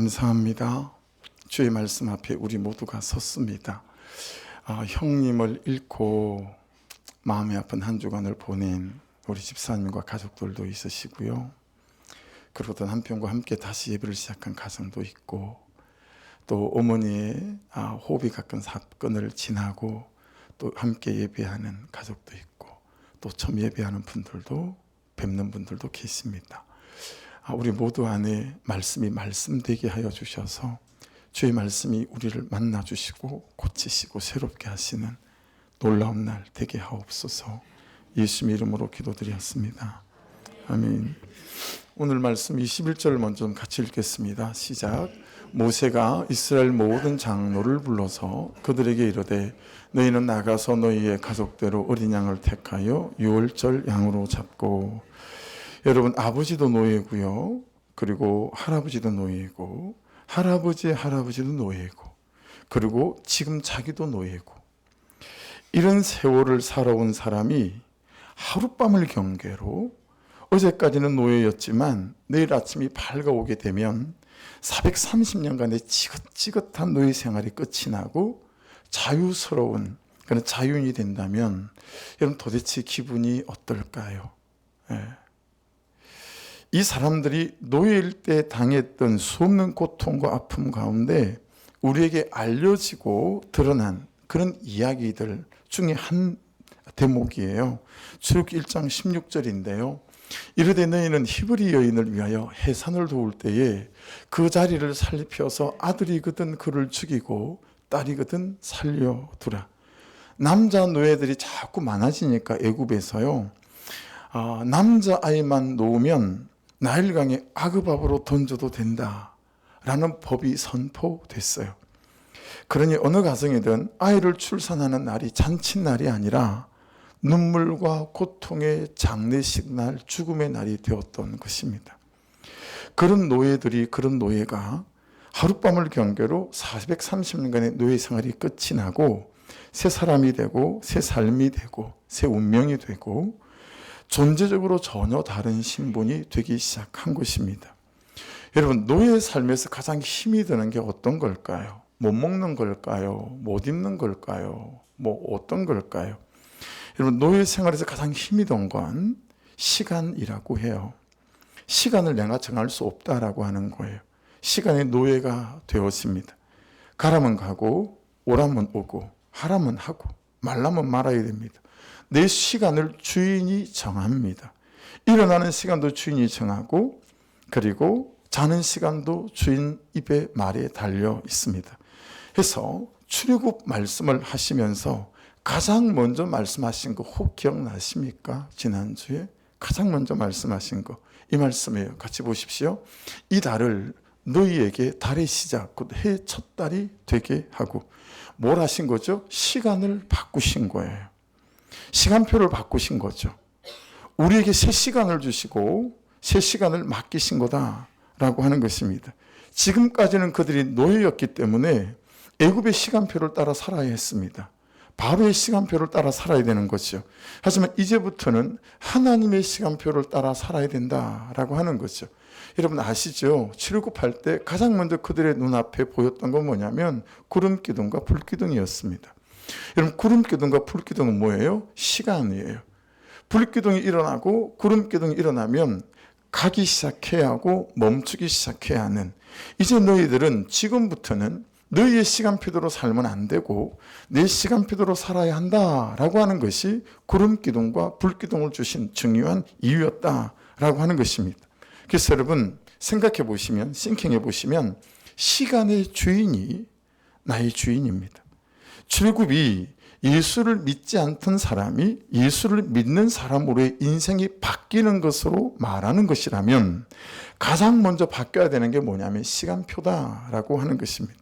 감사합니다. 주의 말씀 앞에 우리 모두가 섰습니다. 형님을 잃고 마음이 아픈 한 주간을 보낸 우리 집사님과 가족들도 있으시고요. 그리고 또 남편과 함께 다시 예배를 시작한 가정도 있고, 또 어머니의 호흡이 가끔 사건을 지나고 또 함께 예배하는 가족도 있고, 또 처음 예배하는 분들도 뵙는 분들도 계십니다. 우리 모두 안에 말씀이 말씀되게 하여 주셔서 주의 말씀이 우리를 만나 주시고 고치시고 새롭게 하시는 놀라운 날 되게 하옵소서. 예수님 이름으로 기도드렸습니다. 아멘. 오늘 말씀 21절을 먼저 같이 읽겠습니다. 시작. 모세가 이스라엘 모든 장로를 불러서 그들에게 이르되 너희는 나가서 너희의 가족대로 어린 양을 택하여 유월절 양으로 잡고. 여러분, 아버지도 노예고요, 그리고 할아버지도 노예고, 할아버지도 노예고, 그리고 지금 자기도 노예고, 이런 세월을 살아온 사람이 하룻밤을 경계로 어제까지는 노예였지만 내일 아침이 밝아오게 되면 430년간의 지긋지긋한 노예 생활이 끝이 나고 자유스러운 그런 자유인이 된다면 여러분 도대체 기분이 어떨까요? 이 사람들이 노예일 때 당했던 수없는 고통과 아픔 가운데 우리에게 알려지고 드러난 그런 이야기들 중에 한 대목이에요. 출애굽기 1장 16절인데요. 이르되 너희는 히브리 여인을 위하여 해산을 도울 때에 그 자리를 살펴서 아들이거든 그를 죽이고 딸이거든 살려두라. 남자 노예들이 자꾸 많아지니까 애굽에서요, 남자아이만 놓으면 나일강에 아그밥으로 던져도 된다라는 법이 선포됐어요. 그러니 어느 가정이든 아이를 출산하는 날이 잔칫날이 아니라 눈물과 고통의 장례식 날, 죽음의 날이 되었던 것입니다. 그런 노예가 하룻밤을 경계로 430년간의 노예 생활이 끝이 나고 새 사람이 되고 새 삶이 되고 새 운명이 되고 존재적으로 전혀 다른 신분이 되기 시작한 것입니다. 여러분, 노예의 삶에서 가장 힘이 드는 게 어떤 걸까요? 못 먹는 걸까요? 못 입는 걸까요? 어떤 걸까요? 여러분, 노예 생활에서 가장 힘이 든 건 시간이라고 해요. 시간을 내가 정할 수 없다라고 하는 거예요. 시간의 노예가 되었습니다. 가라면 가고 오라면 오고 하라면 하고 말라면 말아야 됩니다. 내 시간을 주인이 정합니다. 일어나는 시간도 주인이 정하고, 그리고 자는 시간도 주인 입에 말에 달려 있습니다. 그래서 출애굽 말씀을 하시면서 가장 먼저 말씀하신 거 혹 기억나십니까? 지난주에 가장 먼저 말씀하신 거 이 말씀이에요. 같이 보십시오. 이 달을 너희에게 달의 시작, 곧 해의 첫 달이 되게 하고. 뭘 하신 거죠? 시간을 바꾸신 거예요. 시간표를 바꾸신 거죠. 우리에게 새 시간을 주시고 새 시간을 맡기신 거다라고 하는 것입니다. 지금까지는 그들이 노예였기 때문에 애굽의 시간표를 따라 살아야 했습니다. 바로의 시간표를 따라 살아야 되는 거죠. 하지만 이제부터는 하나님의 시간표를 따라 살아야 된다라고 하는 거죠. 여러분 아시죠? 출애굽할 때 가장 먼저 그들의 눈앞에 보였던 건 뭐냐면 구름 기둥과 불 기둥이었습니다. 여러분, 구름 기둥과 불 기둥은 뭐예요? 시간이에요. 불 기둥이 일어나고 구름 기둥이 일어나면 가기 시작해야 하고 멈추기 시작해야 하는, 이제 너희들은 지금부터는 너희의 시간표대로 살면 안 되고 내 시간표대로 살아야 한다라고 하는 것이 구름 기둥과 불 기둥을 주신 중요한 이유였다라고 하는 것입니다. 그래서 여러분 생각해 보시면, 싱킹해 보시면 시간의 주인이 나의 주인입니다. 출애굽이 예수를 믿지 않던 사람이 예수를 믿는 사람으로의 인생이 바뀌는 것으로 말하는 것이라면 가장 먼저 바뀌어야 되는 게 뭐냐면 시간표다라고 하는 것입니다.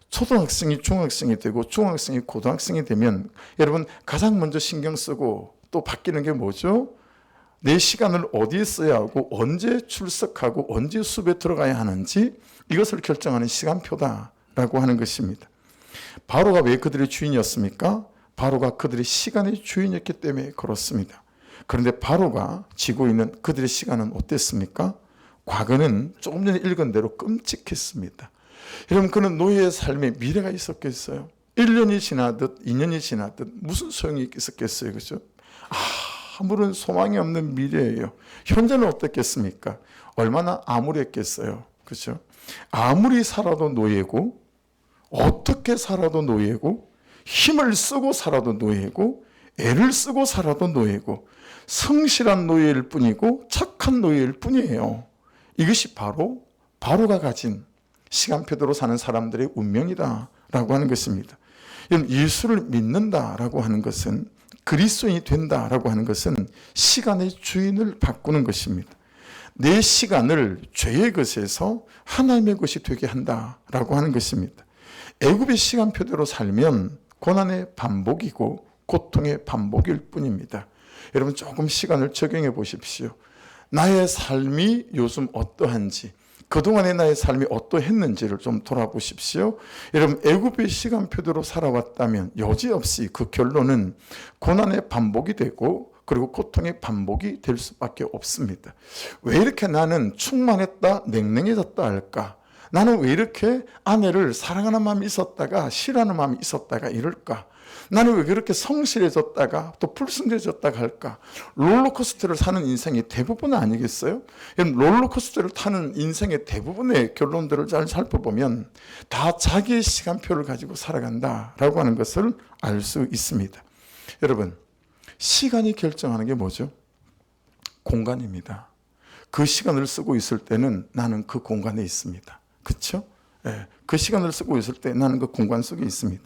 초등학생이 중학생이 되고 중학생이 고등학생이 되면 여러분 가장 먼저 신경 쓰고 또 바뀌는 게 뭐죠? 내 시간을 어디에 써야 하고 언제 출석하고 언제 수업에 들어가야 하는지 이것을 결정하는 시간표다라고 하는 것입니다. 바로가 왜 그들의 주인이었습니까? 바로가 그들의 시간의 주인이었기 때문에 그렇습니다. 그런데 바로가 지고 있는 그들의 시간은 어땠습니까? 과거는 조금 전에 읽은 대로 끔찍했습니다. 여러분, 그는 노예의 삶에 미래가 있었겠어요? 1년이 지나듯 2년이 지나듯 무슨 소용이 있었겠어요? 그죠? 아무런 소망이 없는 미래예요. 현재는 어떻겠습니까? 얼마나 암울했겠어요. 그죠? 아무리 살아도 노예고, 어떻게 살아도 노예고, 힘을 쓰고 살아도 노예고, 애를 쓰고 살아도 노예고, 성실한 노예일 뿐이고 착한 노예일 뿐이에요. 이것이 바로가 가진 시간표대로 사는 사람들의 운명이다라고 하는 것입니다. 예수를 믿는다라고 하는 것은, 그리스도인이 된다라고 하는 것은 시간의 주인을 바꾸는 것입니다. 내 시간을 죄의 것에서 하나님의 것이 되게 한다라고 하는 것입니다. 애굽의 시간표대로 살면 고난의 반복이고 고통의 반복일 뿐입니다. 여러분, 조금 시간을 적용해 보십시오. 나의 삶이 요즘 어떠한지, 그동안의 나의 삶이 어떠했는지를 좀 돌아보십시오. 여러분, 애굽의 시간표대로 살아왔다면 여지없이 그 결론은 고난의 반복이 되고 그리고 고통의 반복이 될 수밖에 없습니다. 왜 이렇게 나는 충만했다 냉랭해졌다 할까? 나는 왜 이렇게 아내를 사랑하는 마음이 있었다가 싫어하는 마음이 있었다가 이럴까? 나는 왜 그렇게 성실해졌다가 또 불순해졌다가 할까? 롤러코스터를 사는 인생이 대부분 아니겠어요? 롤러코스터를 타는 인생의 대부분의 결론들을 잘 살펴보면 다 자기의 시간표를 가지고 살아간다라고 하는 것을 알 수 있습니다. 여러분, 시간이 결정하는 게 뭐죠? 공간입니다. 그 시간을 쓰고 있을 때는 나는 그 공간에 있습니다. 그렇죠? 네. 그 시간을 쓰고 있을 때 나는 그 공간 속에 있습니다.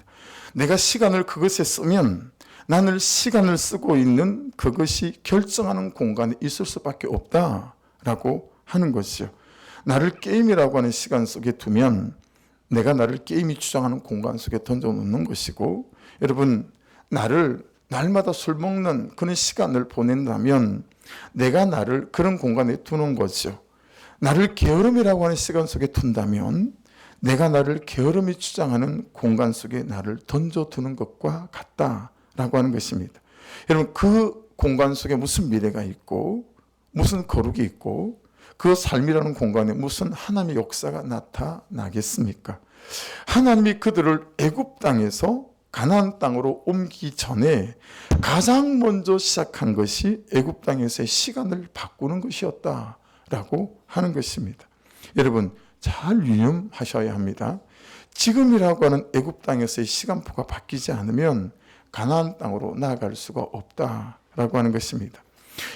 내가 시간을 그것에 쓰면 나는 시간을 쓰고 있는 그것이 결정하는 공간에 있을 수밖에 없다라고 하는 것이죠. 나를 게임이라고 하는 시간 속에 두면 내가 나를 게임이 주장하는 공간 속에 던져놓는 것이고, 여러분, 나를 날마다 술 먹는 그런 시간을 보낸다면 내가 나를 그런 공간에 두는 거죠. 나를 게으름이라고 하는 시간 속에 둔다면 내가 나를 게으름이 주장하는 공간 속에 나를 던져두는 것과 같다라고 하는 것입니다. 여러분, 그 공간 속에 무슨 미래가 있고 무슨 거룩이 있고 그 삶이라는 공간에 무슨 하나님의 역사가 나타나겠습니까? 하나님이 그들을 애굽 땅에서 가나안 땅으로 옮기기 전에 가장 먼저 시작한 것이 애굽 땅에서의 시간을 바꾸는 것이었다라고 하는 것입니다. 여러분, 잘 유념하셔야 합니다. 지금이라고 하는 애굽 땅에서의 시간표가 바뀌지 않으면 가나안 땅으로 나아갈 수가 없다라고 하는 것입니다.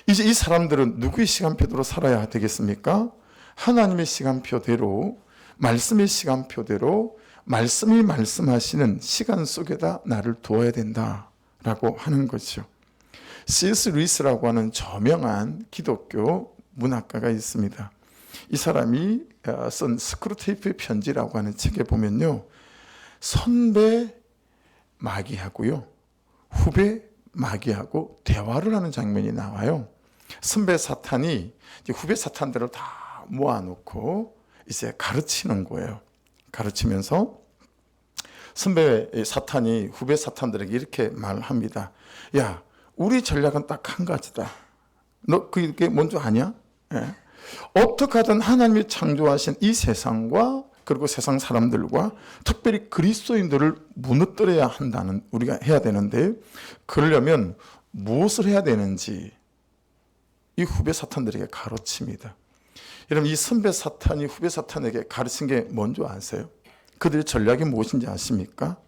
이제 이 사람들은 누구의 시간표대로 살아야 되겠습니까? 하나님의 시간표대로, 말씀의 시간표대로 말씀이 말씀하시는 시간 속에다 나를 두어야 된다라고 하는 거죠. C.S. 루이스라고 하는 저명한 기독교 문학가가 있습니다. 이 사람이 쓴 스크루테이프의 편지라고 하는 책에 보면요, 선배 마귀하고요, 후배 마귀하고 대화를 하는 장면이 나와요. 선배 사탄이 이제 후배 사탄들을 다 모아놓고 이제 가르치는 거예요. 가르치면서 선배 사탄이 후배 사탄들에게 이렇게 말합니다. 야, 우리 전략은 딱 한 가지다. 너 그게 뭔지 아냐? 예. 어떻게 하든 하나님이 창조하신 이 세상과 그리고 세상 사람들과 특별히 그리스도인들을 무너뜨려야 한다는, 우리가 해야 되는데, 그러려면 무엇을 해야 되는지 이 후배 사탄들에게 가르칩니다. 여러분, 이 선배 사탄이 후배 사탄에게 가르친 게 뭔지 아세요? 그들의 전략이 무엇인지 아십니까?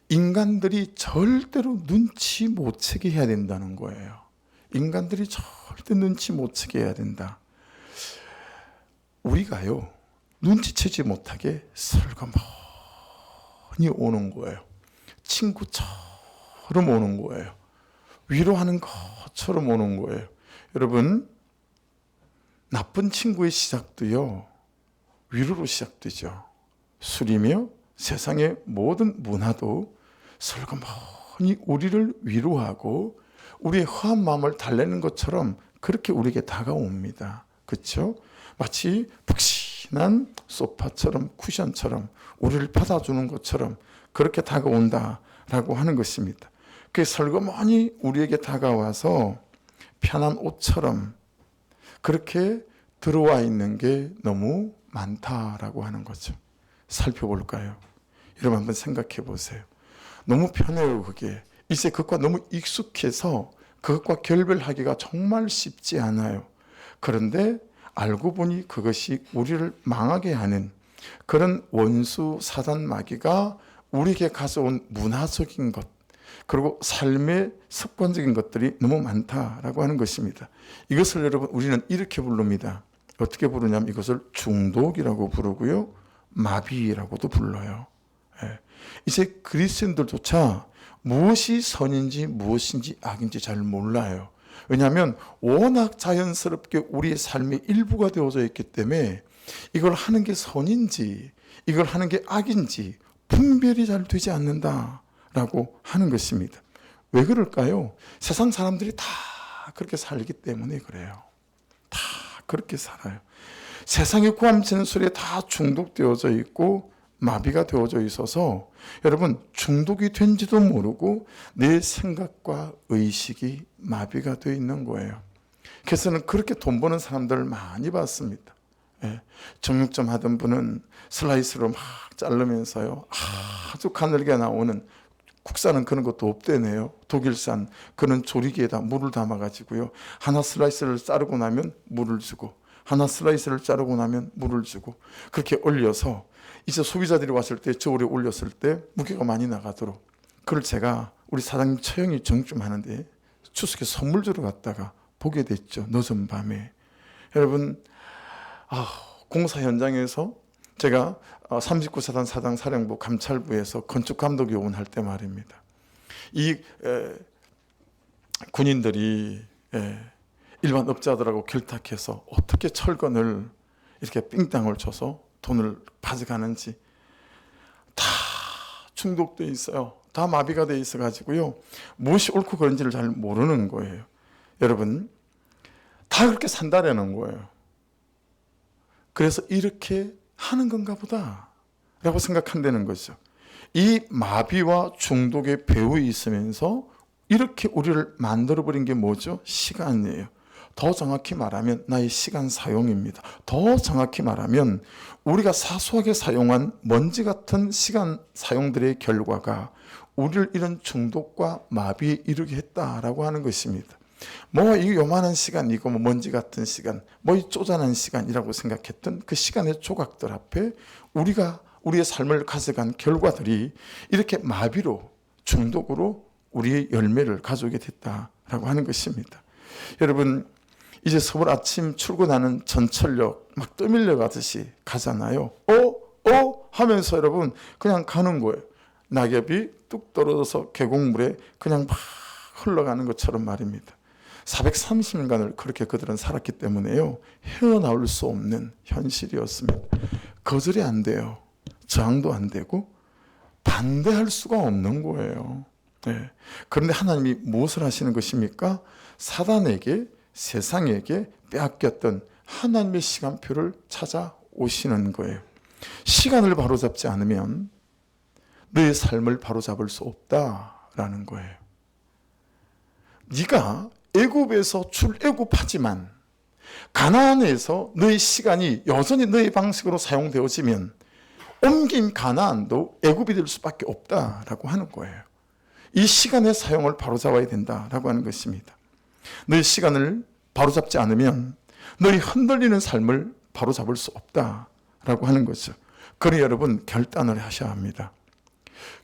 인간들이 절대로 눈치 못 채게 해야 된다는 거예요. 인간들이 절대 눈치 못 채게 해야 된다. 우리가요, 눈치채지 못하게 설거머니 오는 거예요. 친구처럼 오는 거예요. 위로하는 것처럼 오는 거예요. 여러분, 나쁜 친구의 시작도요, 위로로 시작되죠. 술이며 세상의 모든 문화도 설거머니 우리를 위로하고 우리의 허한 마음을 달래는 것처럼 그렇게 우리에게 다가옵니다. 그렇죠? 마치 푹신한 소파처럼, 쿠션처럼 우리를 받아주는 것처럼 그렇게 다가온다라고 하는 것입니다. 그게 설거머니 우리에게 다가와서 편한 옷처럼 그렇게 들어와 있는 게 너무 많다라고 하는 거죠. 살펴볼까요? 여러분 한번 생각해 보세요. 너무 편해요, 그게. 이제 그것과 너무 익숙해서 그것과 결별하기가 정말 쉽지 않아요. 그런데 알고 보니 그것이 우리를 망하게 하는 그런 원수 사단 마귀가 우리에게 가져온 문화적인 것, 그리고 삶의 습관적인 것들이 너무 많다라고 하는 것입니다. 이것을 여러분 우리는 이렇게 부릅니다. 어떻게 부르냐면 이것을 중독이라고 부르고요, 마비라고도 불러요. 이제 그리스도인들조차 무엇이 선인지 무엇인지 악인지 잘 몰라요. 왜냐하면 워낙 자연스럽게 우리의 삶의 일부가 되어져 있기 때문에 이걸 하는 게 선인지 이걸 하는 게 악인지 분별이 잘 되지 않는다라고 하는 것입니다. 왜 그럴까요? 세상 사람들이 다 그렇게 살기 때문에 그래요. 다 그렇게 살아요. 세상의 구함 전술에 다 중독되어져 있고 마비가 되어져 있어서 여러분 중독이 된지도 모르고 내 생각과 의식이 마비가 되어 있는 거예요. 그래서 저는 그렇게 돈 버는 사람들을 많이 봤습니다. 정육점 하던 분은 슬라이스로 막 자르면서요, 아주 가늘게 나오는, 국산은 그런 것도 없대네요. 독일산 그런 조리기에다 물을 담아가지고요, 하나 슬라이스를 자르고 나면 물을 주고 하나 슬라이스를 자르고 나면 물을 주고 그렇게 올려서 이제 소비자들이 왔을 때 저울에 올렸을 때 무게가 많이 나가도록, 그걸 제가 우리 사장님 처형이 정좀 하는데 추석에 선물 주러 갔다가 보게 됐죠. 늦은 밤에. 여러분 공사 현장에서 제가 39사단 사당 사령부 감찰부에서 건축감독 요원할 때 말입니다. 이 군인들이 일반 업자들하고 결탁해서 어떻게 철근을 이렇게 삥땅을 쳐서 돈을 가져가는지 다 중독돼 있어요. 다 마비가 돼 있어 가지고요, 무엇이 옳고 그른지를 잘 모르는 거예요. 여러분 다 그렇게 산다라는 거예요. 그래서 이렇게 하는 건가 보다 라고 생각한다는 거죠. 이 마비와 중독의 배후에 있으면서 이렇게 우리를 만들어버린 게 뭐죠? 시간이에요. 더 정확히 말하면 나의 시간 사용입니다. 더 정확히 말하면 우리가 사소하게 사용한 먼지 같은 시간 사용들의 결과가 우리를 이런 중독과 마비에 이르게 했다라고 하는 것입니다. 뭐 이 요만한 시간, 이거 뭐 먼지 같은 시간, 뭐 이 쪼잔한 시간이라고 생각했던 그 시간의 조각들 앞에 우리가 우리의 삶을 가져간 결과들이 이렇게 마비로, 중독으로 우리의 열매를 가져오게 됐다라고 하는 것입니다. 여러분 이제 서울 아침 출근하는 전철역 막 떠밀려 가듯이 가잖아요. 하면서 여러분 그냥 가는 거예요. 낙엽이 뚝 떨어져서 계곡물에 그냥 막 흘러가는 것처럼 말입니다. 430년간을 그렇게 그들은 살았기 때문에요, 헤어나올 수 없는 현실이었습니다. 거절이 안 돼요. 저항도 안 되고 반대할 수가 없는 거예요. 그런데 하나님이 무엇을 하시는 것입니까? 사단에게, 세상에게 빼앗겼던 하나님의 시간표를 찾아오시는 거예요. 시간을 바로잡지 않으면 너의 삶을 바로잡을 수 없다라는 거예요. 네가 애굽에서 출애굽하지만 가나안에서 너의 시간이 여전히 너의 방식으로 사용되어지면 옮긴 가나안도 애굽이 될 수밖에 없다라고 하는 거예요. 이 시간의 사용을 바로잡아야 된다라고 하는 것입니다. 너의 시간을 바로잡지 않으면 너의 흔들리는 삶을 바로잡을 수 없다라고 하는 거죠. 그러니 여러분 결단을 하셔야 합니다.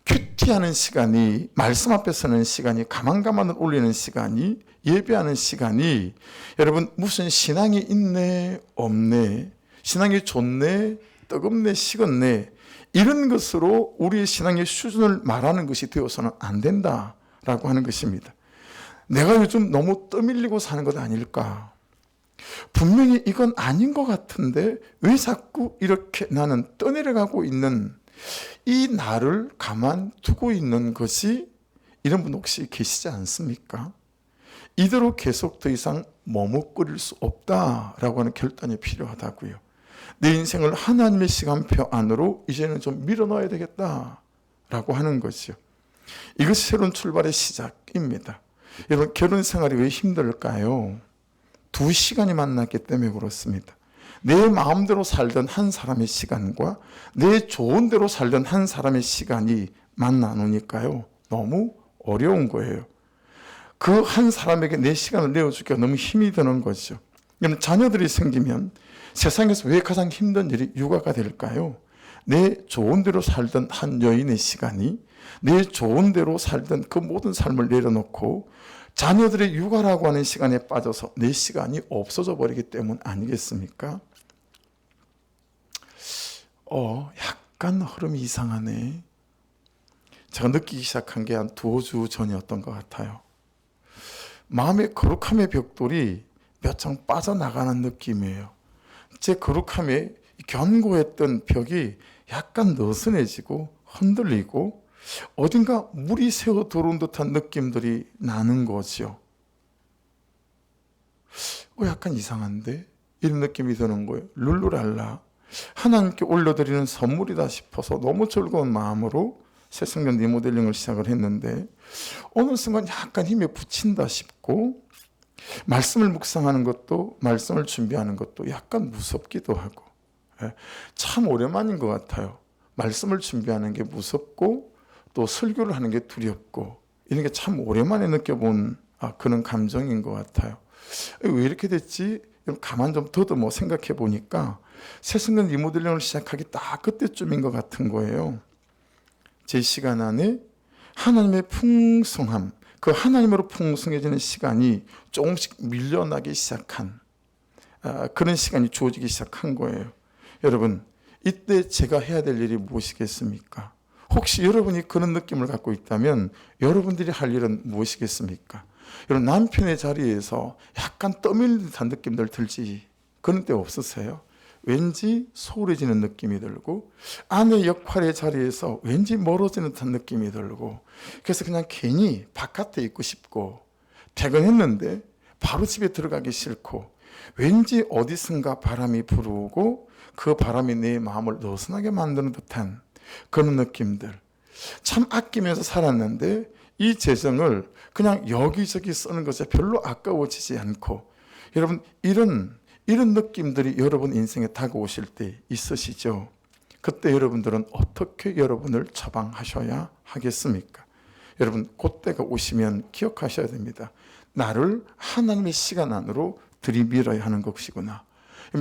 큐티하는 시간이, 말씀 앞에 서는 시간이, 가만가만을 올리는 시간이, 예배하는 시간이 여러분 무슨 신앙이 있네 없네, 신앙이 좋네 뜨겁네 식었네 이런 것으로 우리의 신앙의 수준을 말하는 것이 되어서는 안 된다라고 하는 것입니다. 내가 요즘 너무 떠밀리고 사는 것 아닐까? 분명히 이건 아닌 것 같은데 왜 자꾸 이렇게 나는 떠내려가고 있는 이 나를 가만두고 있는 것이, 이런 분 혹시 계시지 않습니까? 이대로 계속 더 이상 머뭇거릴 수 없다라고 하는 결단이 필요하다고요. 내 인생을 하나님의 시간표 안으로 이제는 좀 밀어넣어야 되겠다라고 하는 거죠. 이것이 새로운 출발의 시작입니다. 여러분 결혼 생활이 왜 힘들까요? 2시간이 만났기 때문에 그렇습니다. 내 마음대로 살던 한 사람의 시간과 내 좋은 대로 살던 한 사람의 시간이 만나노니까요, 너무 어려운 거예요. 그 한 사람에게 내 시간을 내어주기가 너무 힘이 드는 거죠. 그럼 자녀들이 생기면 세상에서 왜 가장 힘든 일이 육아가 될까요? 내 좋은 대로 살던 한 여인의 시간이 내 좋은 대로 살던 그 모든 삶을 내려놓고 자녀들의 육아라고 하는 시간에 빠져서 내 시간이 없어져 버리기 때문 아니겠습니까? 약간 흐름이 이상하네. 제가 느끼기 시작한 게 한 2주 전이었던 것 같아요. 마음의 거룩함의 벽돌이 몇 장 빠져나가는 느낌이에요. 제 거룩함에 견고했던 벽이 약간 느슨해지고 흔들리고 어딘가 물이 새어 들어온 듯한 느낌들이 나는 거죠. 약간 이상한데? 이런 느낌이 드는 거예요. 룰루랄라. 하나님께 올려드리는 선물이다 싶어서 너무 즐거운 마음으로 새생명 리모델링을 시작을 했는데 어느 순간 약간 힘에 부친다 싶고 말씀을 묵상하는 것도 말씀을 준비하는 것도 약간 무섭기도 하고 참 오랜만인 것 같아요. 말씀을 준비하는 게 무섭고 또 설교를 하는 게 두렵고 이런 게 참 오랜만에 느껴본 그런 감정인 것 같아요. 왜 이렇게 됐지? 가만 좀 더듬어 생각해 보니까 새생명 리모델링을 시작하기 딱 그때쯤인 것 같은 거예요. 제 시간 안에 하나님의 풍성함, 그 하나님으로 풍성해지는 시간이 조금씩 밀려나기 시작한 그런 시간이 주어지기 시작한 거예요. 여러분, 이때 제가 해야 될 일이 무엇이겠습니까? 혹시 여러분이 그런 느낌을 갖고 있다면 여러분들이 할 일은 무엇이겠습니까? 여러분, 남편의 자리에서 약간 떠밀린 듯한 느낌들 들지 그런 때 없으세요? 왠지 소홀해지는 느낌이 들고 아내 역할의 자리에서 왠지 멀어지는 듯한 느낌이 들고 그래서 그냥 괜히 바깥에 있고 싶고 퇴근했는데 바로 집에 들어가기 싫고 왠지 어디선가 바람이 불어오고 그 바람이 내 마음을 느슨하게 만드는 듯한 그런 느낌들. 참 아끼면서 살았는데 이 재정을 그냥 여기저기 쓰는 것에 별로 아까워지지 않고 여러분 이런 느낌들이 여러분 인생에 다가오실 때 있으시죠? 그때 여러분들은 어떻게 여러분을 처방하셔야 하겠습니까? 여러분 그때가 오시면 기억하셔야 됩니다. 나를 하나님의 시간 안으로 들이밀어야 하는 것이구나.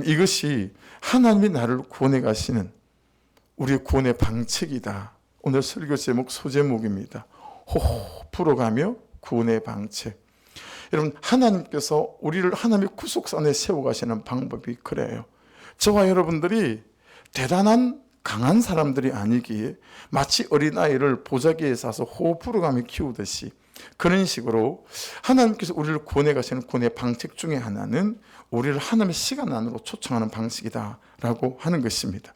이것이 하나님이 나를 구원해 가시는 우리의 구원의 방책이다. 오늘 설교 제목 소제목입니다. 호호 불어가며 구원의 방책. 여러분 하나님께서 우리를 하나님의 구속산에 세워가시는 방법이 그래요. 저와 여러분들이 대단한 강한 사람들이 아니기에 마치 어린아이를 보자기에 싸서 호흡 불어가며 키우듯이 그런 식으로 하나님께서 우리를 구원해 가시는 구원의 방책 중에 하나는 우리를 하나님의 시간 안으로 초청하는 방식이다라고 하는 것입니다.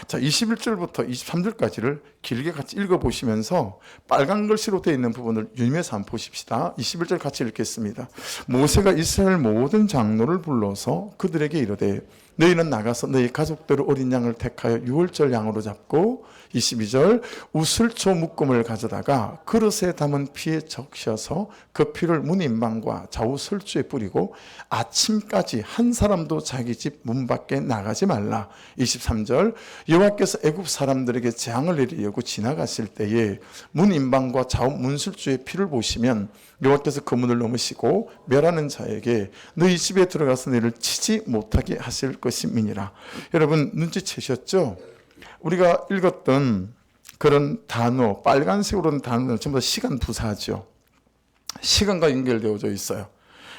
자, 21절부터 23절까지를 길게 같이 읽어보시면서 빨간 글씨로 되어 있는 부분을 유념해서 한번 보십시다. 21절 같이 읽겠습니다. 모세가 이스라엘 모든 장로를 불러서 그들에게 이르되 너희는 나가서 너희 가족대로 어린 양을 택하여 유월절 양으로 잡고 22절 우슬초 묶음을 가져다가 그릇에 담은 피에 적셔서 그 피를 문인방과 좌우 설주에 뿌리고 아침까지 한 사람도 자기 집 문 밖에 나가지 말라. 23절 여호와께서 애굽 사람들에게 재앙을 내리려고 지나가실 때에 문인방과 좌우 문설주의 피를 보시면 여호와께서 그 문을 넘으시고 멸하는 자에게 너희 집에 들어가서 너희를 치지 못하게 하실 것임이니라. 여러분 눈치채셨죠? 우리가 읽었던 그런 단어, 빨간색으로 된 단어는 전부 다 시간 부사죠. 시간과 연결되어져 있어요.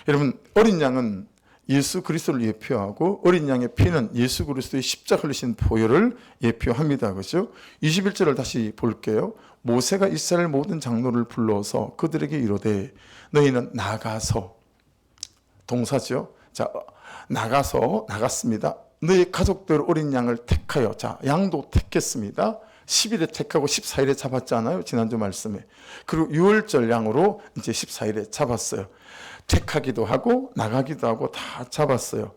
여러분 어린 양은 예수 그리스도를 예표하고 어린 양의 피는 예수 그리스도의 십자가 흘리신 보혈을 예표합니다. 그렇죠? 21절을 다시 볼게요. 모세가 이스라엘 모든 장로를 불러서 그들에게 이르되 너희는 나가서 동사죠. 자, 나갔습니다. 너희 가족들 어린 양을 택하여 자, 양도 택했습니다. 10일에 택하고 14일에 잡았잖아요. 지난주 말씀에. 그리고 6월절 양으로 이제 14일에 잡았어요. 택하기도 하고 나가기도 하고 다 잡았어요.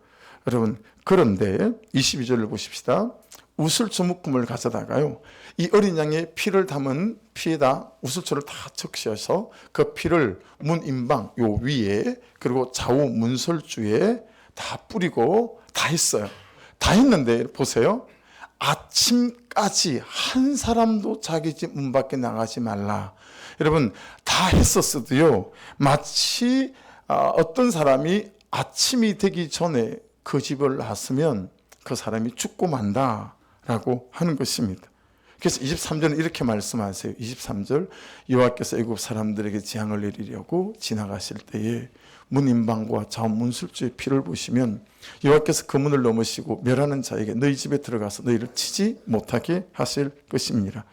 여러분 그런데 22절을 보십시다. 우슬초 묶음을 가져다가요. 이 어린 양의 피를 담은 피에다 우슬초를 다 적셔서 그 피를 문인방 요 위에 그리고 좌우 문설주에 다 뿌리고 다 했어요. 다 했는데 보세요. 아침까지 한 사람도 자기 집 문 밖에 나가지 말라. 여러분, 다 했었어도요, 마치 어떤 사람이 아침이 되기 전에 그 집을 나왔으면 그 사람이 죽고 만다라고 하는 것입니다. 그래서 23절은 이렇게 말씀하세요. 23절, 여호와께서 애굽 사람들에게 재앙을 내리려고 지나가실 때에 문인방과 좌우 문술주의 피를 보시면 여호와께서 그 문을 넘으시고 멸하는 자에게 너희 집에 들어가서 너희를 치지 못하게 하실 것입니다.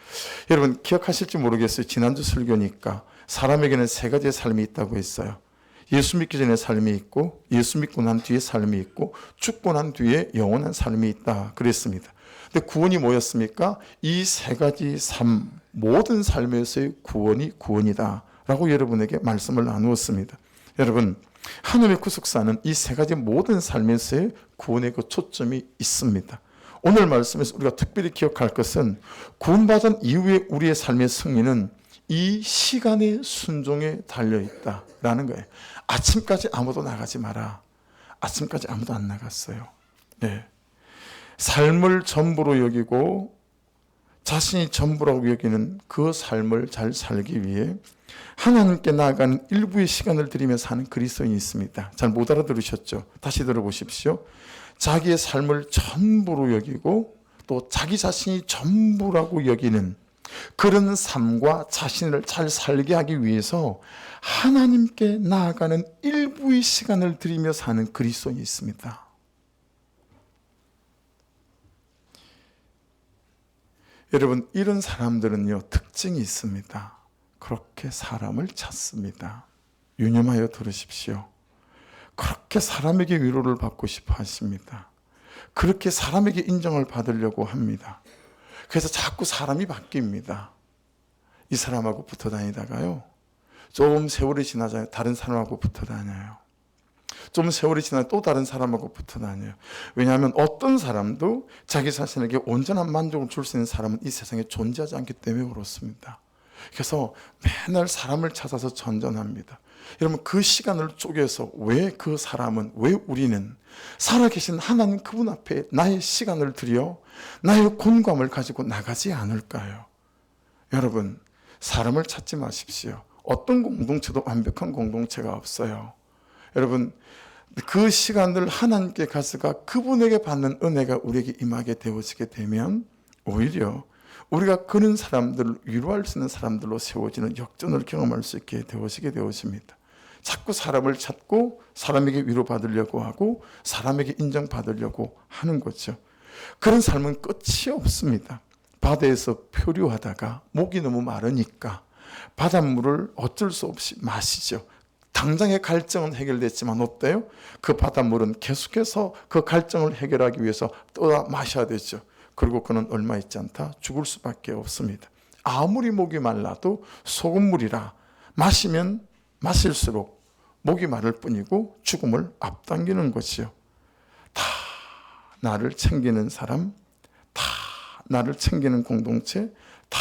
여러분, 기억하실지 모르겠어요. 지난주 설교니까 사람에게는 세 가지의 삶이 있다고 했어요. 예수 믿기 전에 삶이 있고, 예수 믿고 난 뒤에 삶이 있고, 죽고 난 뒤에 영원한 삶이 있다 그랬습니다. 근데 구원이 뭐였습니까? 이 세 가지 삶, 모든 삶에서의 구원이 구원이다 라고 여러분에게 말씀을 나누었습니다. 여러분, 하나님의 구속사는 이 세 가지 모든 삶에서의 구원의 그 초점이 있습니다. 오늘 말씀에서 우리가 특별히 기억할 것은 구원받은 이후에 우리의 삶의 승리는 이 시간의 순종에 달려있다라는 거예요. 아침까지 아무도 나가지 마라. 아침까지 아무도 안 나갔어요. 네. 삶을 전부로 여기고 자신이 전부라고 여기는 그 삶을 잘 살기 위해 하나님께 나아가는 일부의 시간을 들이며 사는 그리스도인이 있습니다. 잘 못 알아들으셨죠? 다시 들어보십시오. 자기의 삶을 전부로 여기고 또 자기 자신이 전부라고 여기는 그런 삶과 자신을 잘 살게 하기 위해서 하나님께 나아가는 일부의 시간을 들이며 사는 그리스도인이 있습니다. 여러분, 이런 사람들은요, 특징이 있습니다. 그렇게 사람을 찾습니다. 유념하여 들으십시오. 그렇게 사람에게 위로를 받고 싶어 하십니다. 그렇게 사람에게 인정을 받으려고 합니다. 그래서 자꾸 사람이 바뀝니다. 이 사람하고 붙어 다니다가요, 좀 세월이 지나자 다른 사람하고 붙어 다녀요. 좀 세월이 지나 또 다른 사람하고 붙어 다녀요. 왜냐하면 어떤 사람도 자기 자신에게 온전한 만족을 줄 수 있는 사람은 이 세상에 존재하지 않기 때문에 그렇습니다. 그래서 맨날 사람을 찾아서 전전합니다. 여러분, 그 시간을 쪼개서 왜 그 사람은, 왜 우리는 살아계신 하나님 그분 앞에 나의 시간을 들여 나의 공감을 가지고 나가지 않을까요? 여러분, 사람을 찾지 마십시오. 어떤 공동체도 완벽한 공동체가 없어요. 여러분, 그 시간을 하나님께 가서가 그분에게 받는 은혜가 우리에게 임하게 되어지게 되면 오히려 우리가 그런 사람들을 위로할 수 있는 사람들로 세워지는 역전을 경험할 수 있게 되어집니다. 자꾸 사람을 찾고 사람에게 위로받으려고 하고 사람에게 인정받으려고 하는 거죠. 그런 삶은 끝이 없습니다. 바다에서 표류하다가 목이 너무 마르니까 바닷물을 어쩔 수 없이 마시죠. 당장의 갈증은 해결됐지만 어때요? 그 바닷물은 계속해서 그 갈증을 해결하기 위해서 또 마셔야 되죠. 그리고 그는 얼마 있지 않다 죽을 수밖에 없습니다. 아무리 목이 말라도 소금물이라 마시면 마실수록 목이 마를 뿐이고 죽음을 앞당기는 것이요. 다 나를 챙기는 사람, 다 나를 챙기는 공동체, 다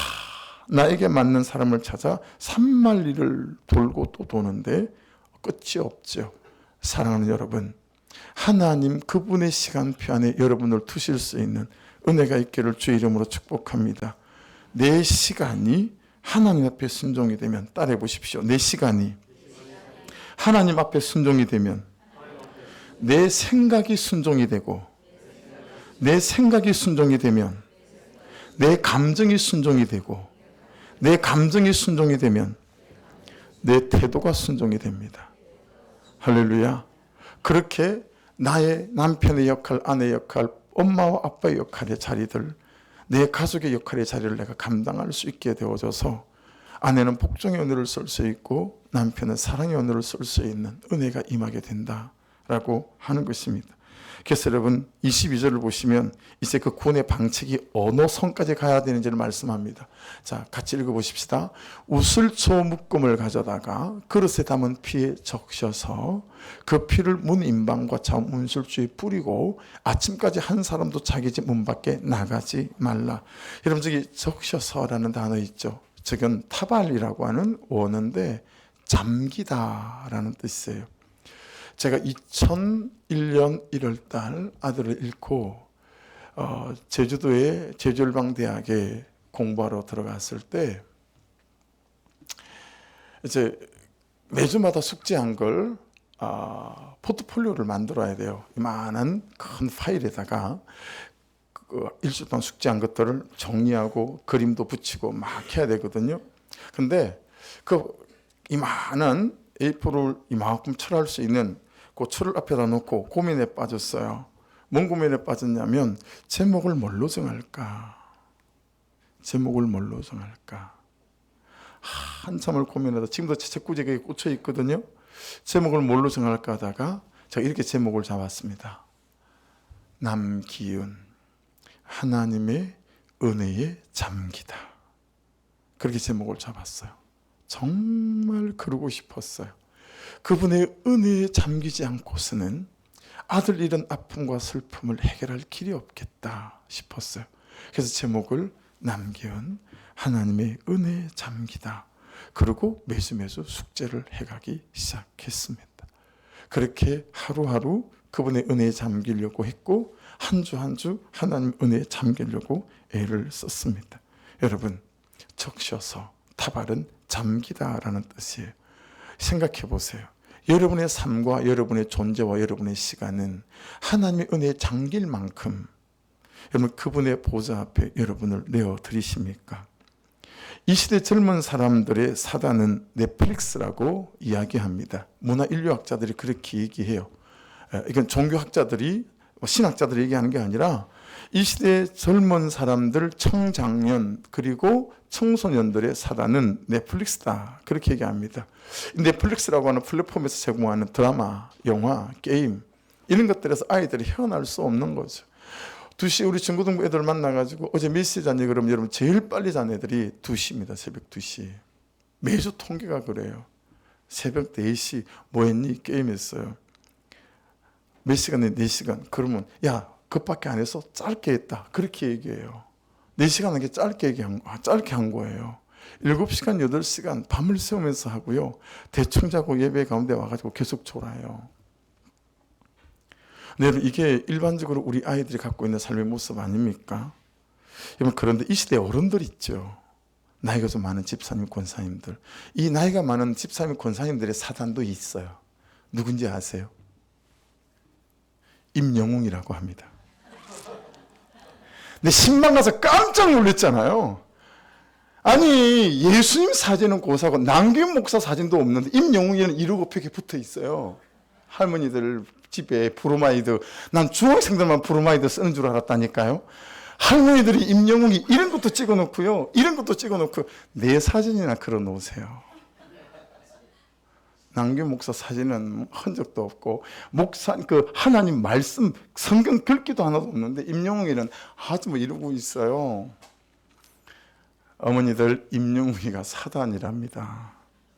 나에게 맞는 사람을 찾아 산만리를 돌고 또 도는데 끝이 없죠. 사랑하는 여러분, 하나님 그분의 시간표 안에 여러분을 두실 수 있는 은혜가 있기를 주의 이름으로 축복합니다. 내 시간이 하나님 앞에 순종이 되면, 따라해 보십시오. 내 시간이 하나님 앞에 순종이 되면 내 생각이 순종이 되고, 내 생각이 순종이 되면 내 감정이 순종이 되고, 내 감정이 순종이 되면 내 태도가 순종이 됩니다. 할렐루야. 그렇게 나의 남편의 역할, 아내의 역할, 엄마와 아빠의 역할의 자리들, 내 가족의 역할의 자리를 내가 감당할 수 있게 되어져서 아내는 복종의 언어를 쓸 수 있고 남편은 사랑의 언어를 쓸 수 있는 은혜가 임하게 된다라고 하는 것입니다. 그래서 여러분, 22절을 보시면 이제 그 구원의 방책이 어느 선까지 가야 되는지를 말씀합니다. 자, 같이 읽어보십시다. 우슬초 묶음을 가져다가 그릇에 담은 피에 적셔서 그 피를 문 임방과 좌우 문술주에 뿌리고 아침까지 한 사람도 자기 집 문 밖에 나가지 말라. 여러분, 저기 적셔서라는 단어 있죠. 저건 타발이라고 하는 원어인데 잠기다라는 뜻이에요. 제가 2001년 1월 달 아들을 잃고 제주도의 제주일방대학에 공부하러 들어갔을 때 이제 매주마다 숙제한 걸 포트폴리오를 만들어야 돼요. 이만한 큰 파일에다가 일주일 동안 숙제한 것들을 정리하고 그림도 붙이고 막 해야 되거든요. 근데 그 이만한 A4를 이만큼 철할 수 있는 그 철을 앞에다 놓고 고민에 빠졌어요. 뭔 고민에 빠졌냐면 제목을 뭘로 정할까? 제목을 뭘로 정할까? 한참을 고민하다 지금도 채책구제기에 꽂혀 있거든요. 제목을 뭘로 정할까 하다가 제가 이렇게 제목을 잡았습니다. 남기은, 하나님의 은혜에 잠기다. 그렇게 제목을 잡았어요. 정말 그러고 싶었어요. 그분의 은혜에 잠기지 않고서는 아들 잃은 아픔과 슬픔을 해결할 길이 없겠다 싶었어요. 그래서 제목을 남기은, 하나님의 은혜에 잠기다. 그리고 매주 숙제를 해가기 시작했습니다. 그렇게 하루하루 그분의 은혜에 잠기려고 했고 한 주 한 주 하나님 은혜에 잠기려고 애를 썼습니다. 여러분, 적셔서 타발은 잠기다라는 뜻이에요. 생각해 보세요. 여러분의 삶과 여러분의 존재와 여러분의 시간은 하나님의 은혜에 잠길 만큼 여러분 그분의 보좌 앞에 여러분을 내어드리십니까? 이 시대 젊은 사람들의 사단은 넷플릭스라고 이야기합니다. 문화인류학자들이 그렇게 얘기해요. 이건 종교학자들이 신학자들이 얘기하는 게 아니라 이 시대의 젊은 사람들, 청장년 그리고 청소년들의 사단은 넷플릭스다 그렇게 얘기합니다. 넷플릭스라고 하는 플랫폼에서 제공하는 드라마, 영화, 게임 이런 것들에서 아이들이 헤어날 수 없는 거죠. 2시 우리 중고등부 애들 만나가지고 어제 몇 시에 잤니? 그러면 여러분 제일 빨리 잔 애들이 2시입니다. 새벽 2시. 매주 통계가 그래요. 새벽 4시 뭐 했니? 게임했어요. 몇 시간에 4시간. 그러면 야 그것밖에 안 해서 짧게 했다. 그렇게 얘기해요. 4시간 하는 게 짧게 한 거예요. 7시간, 8시간 밤을 새우면서 하고요. 대충 자고 예배 가운데 와가지고 계속 졸아요. 네, 이게 일반적으로 우리 아이들이 갖고 있는 삶의 모습 아닙니까? 여러분, 그런데 이 시대에 어른들 있죠. 나이가 좀 많은 집사님, 권사님들. 이 나이가 많은 집사님, 권사님들의 사단도 있어요. 누군지 아세요? 임영웅이라고 합니다. 근데 신방 가서 깜짝 놀랐잖아요. 아니 예수님 사진은 고사고 남기훈 목사 사진도 없는데 임영웅이는 이러고 벽에 붙어 있어요. 할머니들 집에 브로마이드, 난 중학생들만 브로마이드 쓰는 줄 알았다니까요. 할머니들이 임영웅이 이런 것도 찍어놓고요, 이런 것도 찍어놓고 내 사진이나 걸어놓으세요. 남기훈 목사 사진은 흔적도 없고 목사 그 하나님 말씀 성경 글귀도 하나도 없는데 임영웅이는 아주 뭐 이러고 있어요. 어머니들, 임영웅이가 사단이랍니다.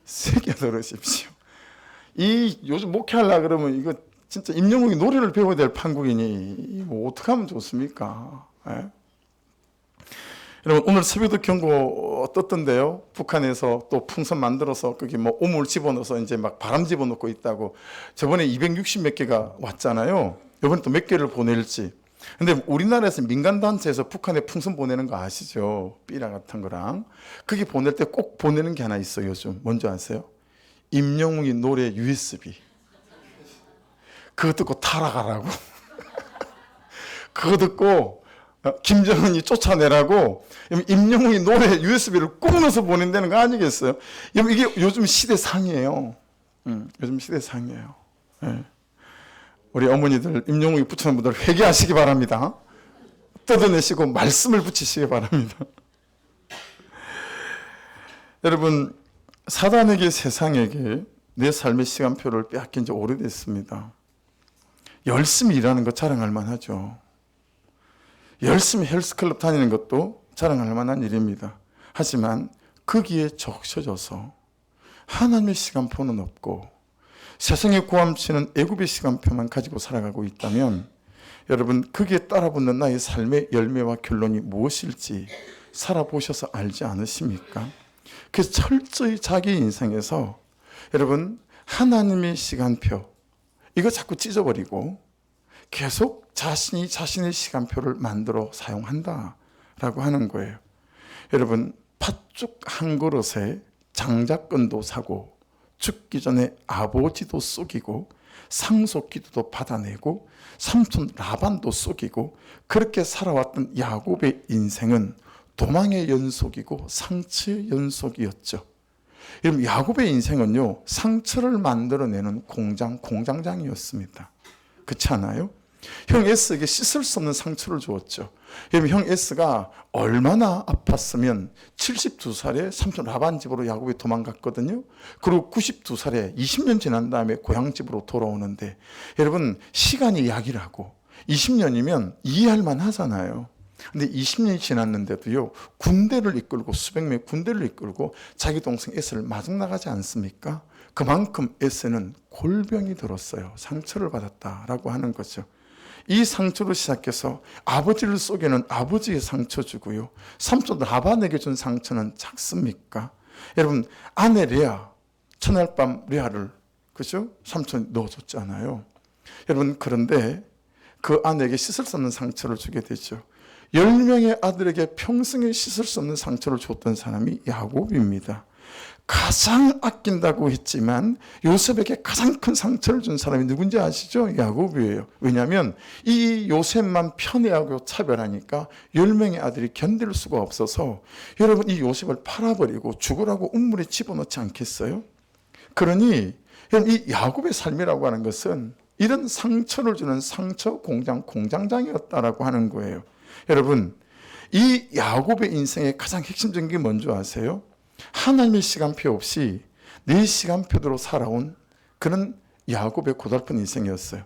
새겨 들으십시오. 이 요즘 목회하려고 그러면 이거 진짜 임영웅이 노래를 배워야 될 판국이니 뭐 어떻게 하면 좋습니까? 예? 여러분 오늘 새벽도 경고 떴던데요. 북한에서 또 풍선 만들어서 거기 뭐 오물 집어넣어서 이제 막 바람 집어넣고 있다고. 저번에 260 몇 개가 왔잖아요. 이번에 또 몇 개를 보낼지. 근데 우리나라에서 민간단체에서 북한에 풍선 보내는 거 아시죠? 삐라 같은 거랑. 그게 보낼 때 꼭 보내는 게 하나 있어요. 요즘 뭔지 아세요? 임영웅이 노래 USB. 그거 듣고 타락하라고. 그거 듣고 김정은이 쫓아내라고 임영웅이 노래 USB를 꼭 넣어서 보낸다는 거 아니겠어요? 이게 요즘 시대상이에요. 요즘 시대상이에요. 네. 우리 어머니들 임영웅이 붙이는 분들 회개하시기 바랍니다. 뜯어내시고 말씀을 붙이시기 바랍니다. 여러분, 사단에게 세상에게 내 삶의 시간표를 빼앗긴 지 오래됐습니다. 열심히 일하는 거 자랑할 만하죠. 열심히 헬스클럽 다니는 것도 자랑할 만한 일입니다. 하지만 거기에 적셔져서 하나님의 시간표는 없고 세상에 고함치는 애굽의 시간표만 가지고 살아가고 있다면 여러분 거기에 따라붙는 나의 삶의 열매와 결론이 무엇일지 살아보셔서 알지 않으십니까? 그래서 철저히 자기 인생에서 여러분 하나님의 시간표 이거 자꾸 찢어버리고 계속 자신이 자신의 시간표를 만들어 사용한다라고 하는 거예요. 여러분, 팥죽 한 그릇에 장자권도 사고 죽기 전에 아버지도 속이고 상속기도도 받아내고 삼촌 라반도 속이고 그렇게 살아왔던 야곱의 인생은 도망의 연속이고 상처의 연속이었죠. 여러분, 야곱의 인생은요, 상처를 만들어내는 공장장이었습니다. 그렇지 않아요? 형 에스에게 씻을 수 없는 상처를 주었죠. 여러분, 형 에스가 얼마나 아팠으면 72살에 삼촌 라반 집으로 야곱이 도망갔거든요. 그리고 92살에 20년 지난 다음에 고향 집으로 돌아오는데, 여러분, 시간이 약이라고 20년이면 이해할 만하잖아요. 근데 20년이 지났는데도요, 군대를 이끌고 수백 명의 군대를 이끌고 자기 동생 에스를 마중 나가지 않습니까? 그만큼 에스는 골병이 들었어요. 상처를 받았다라고 하는 거죠. 이 상처로 시작해서 아버지를 속이는 아버지의 상처 주고요, 삼촌 라반에게 준 상처는 작습니까? 여러분, 아내 레아, 첫날 밤 레아를, 그죠? 삼촌이 넣어줬잖아요. 여러분, 그런데 그 아내에게 씻을 수 없는 상처를 주게 되죠. 10명의 아들에게 평생에 씻을 수 없는 상처를 줬던 사람이 야곱입니다. 가장 아낀다고 했지만 요셉에게 가장 큰 상처를 준 사람이 누군지 아시죠? 야곱이에요. 왜냐하면 이 요셉만 편애하고 차별하니까 10명의 아들이 견딜 수가 없어서, 여러분, 이 요셉을 팔아버리고 죽으라고 우물에 집어넣지 않겠어요? 그러니 이 야곱의 삶이라고 하는 것은 이런 상처를 주는 상처 공장장이었다라고 하는 거예요. 여러분, 이 야곱의 인생의 가장 핵심적인 게 뭔지 아세요? 하나님의 시간표 없이 내 시간표대로 살아온 그런 야곱의 고달픈 인생이었어요.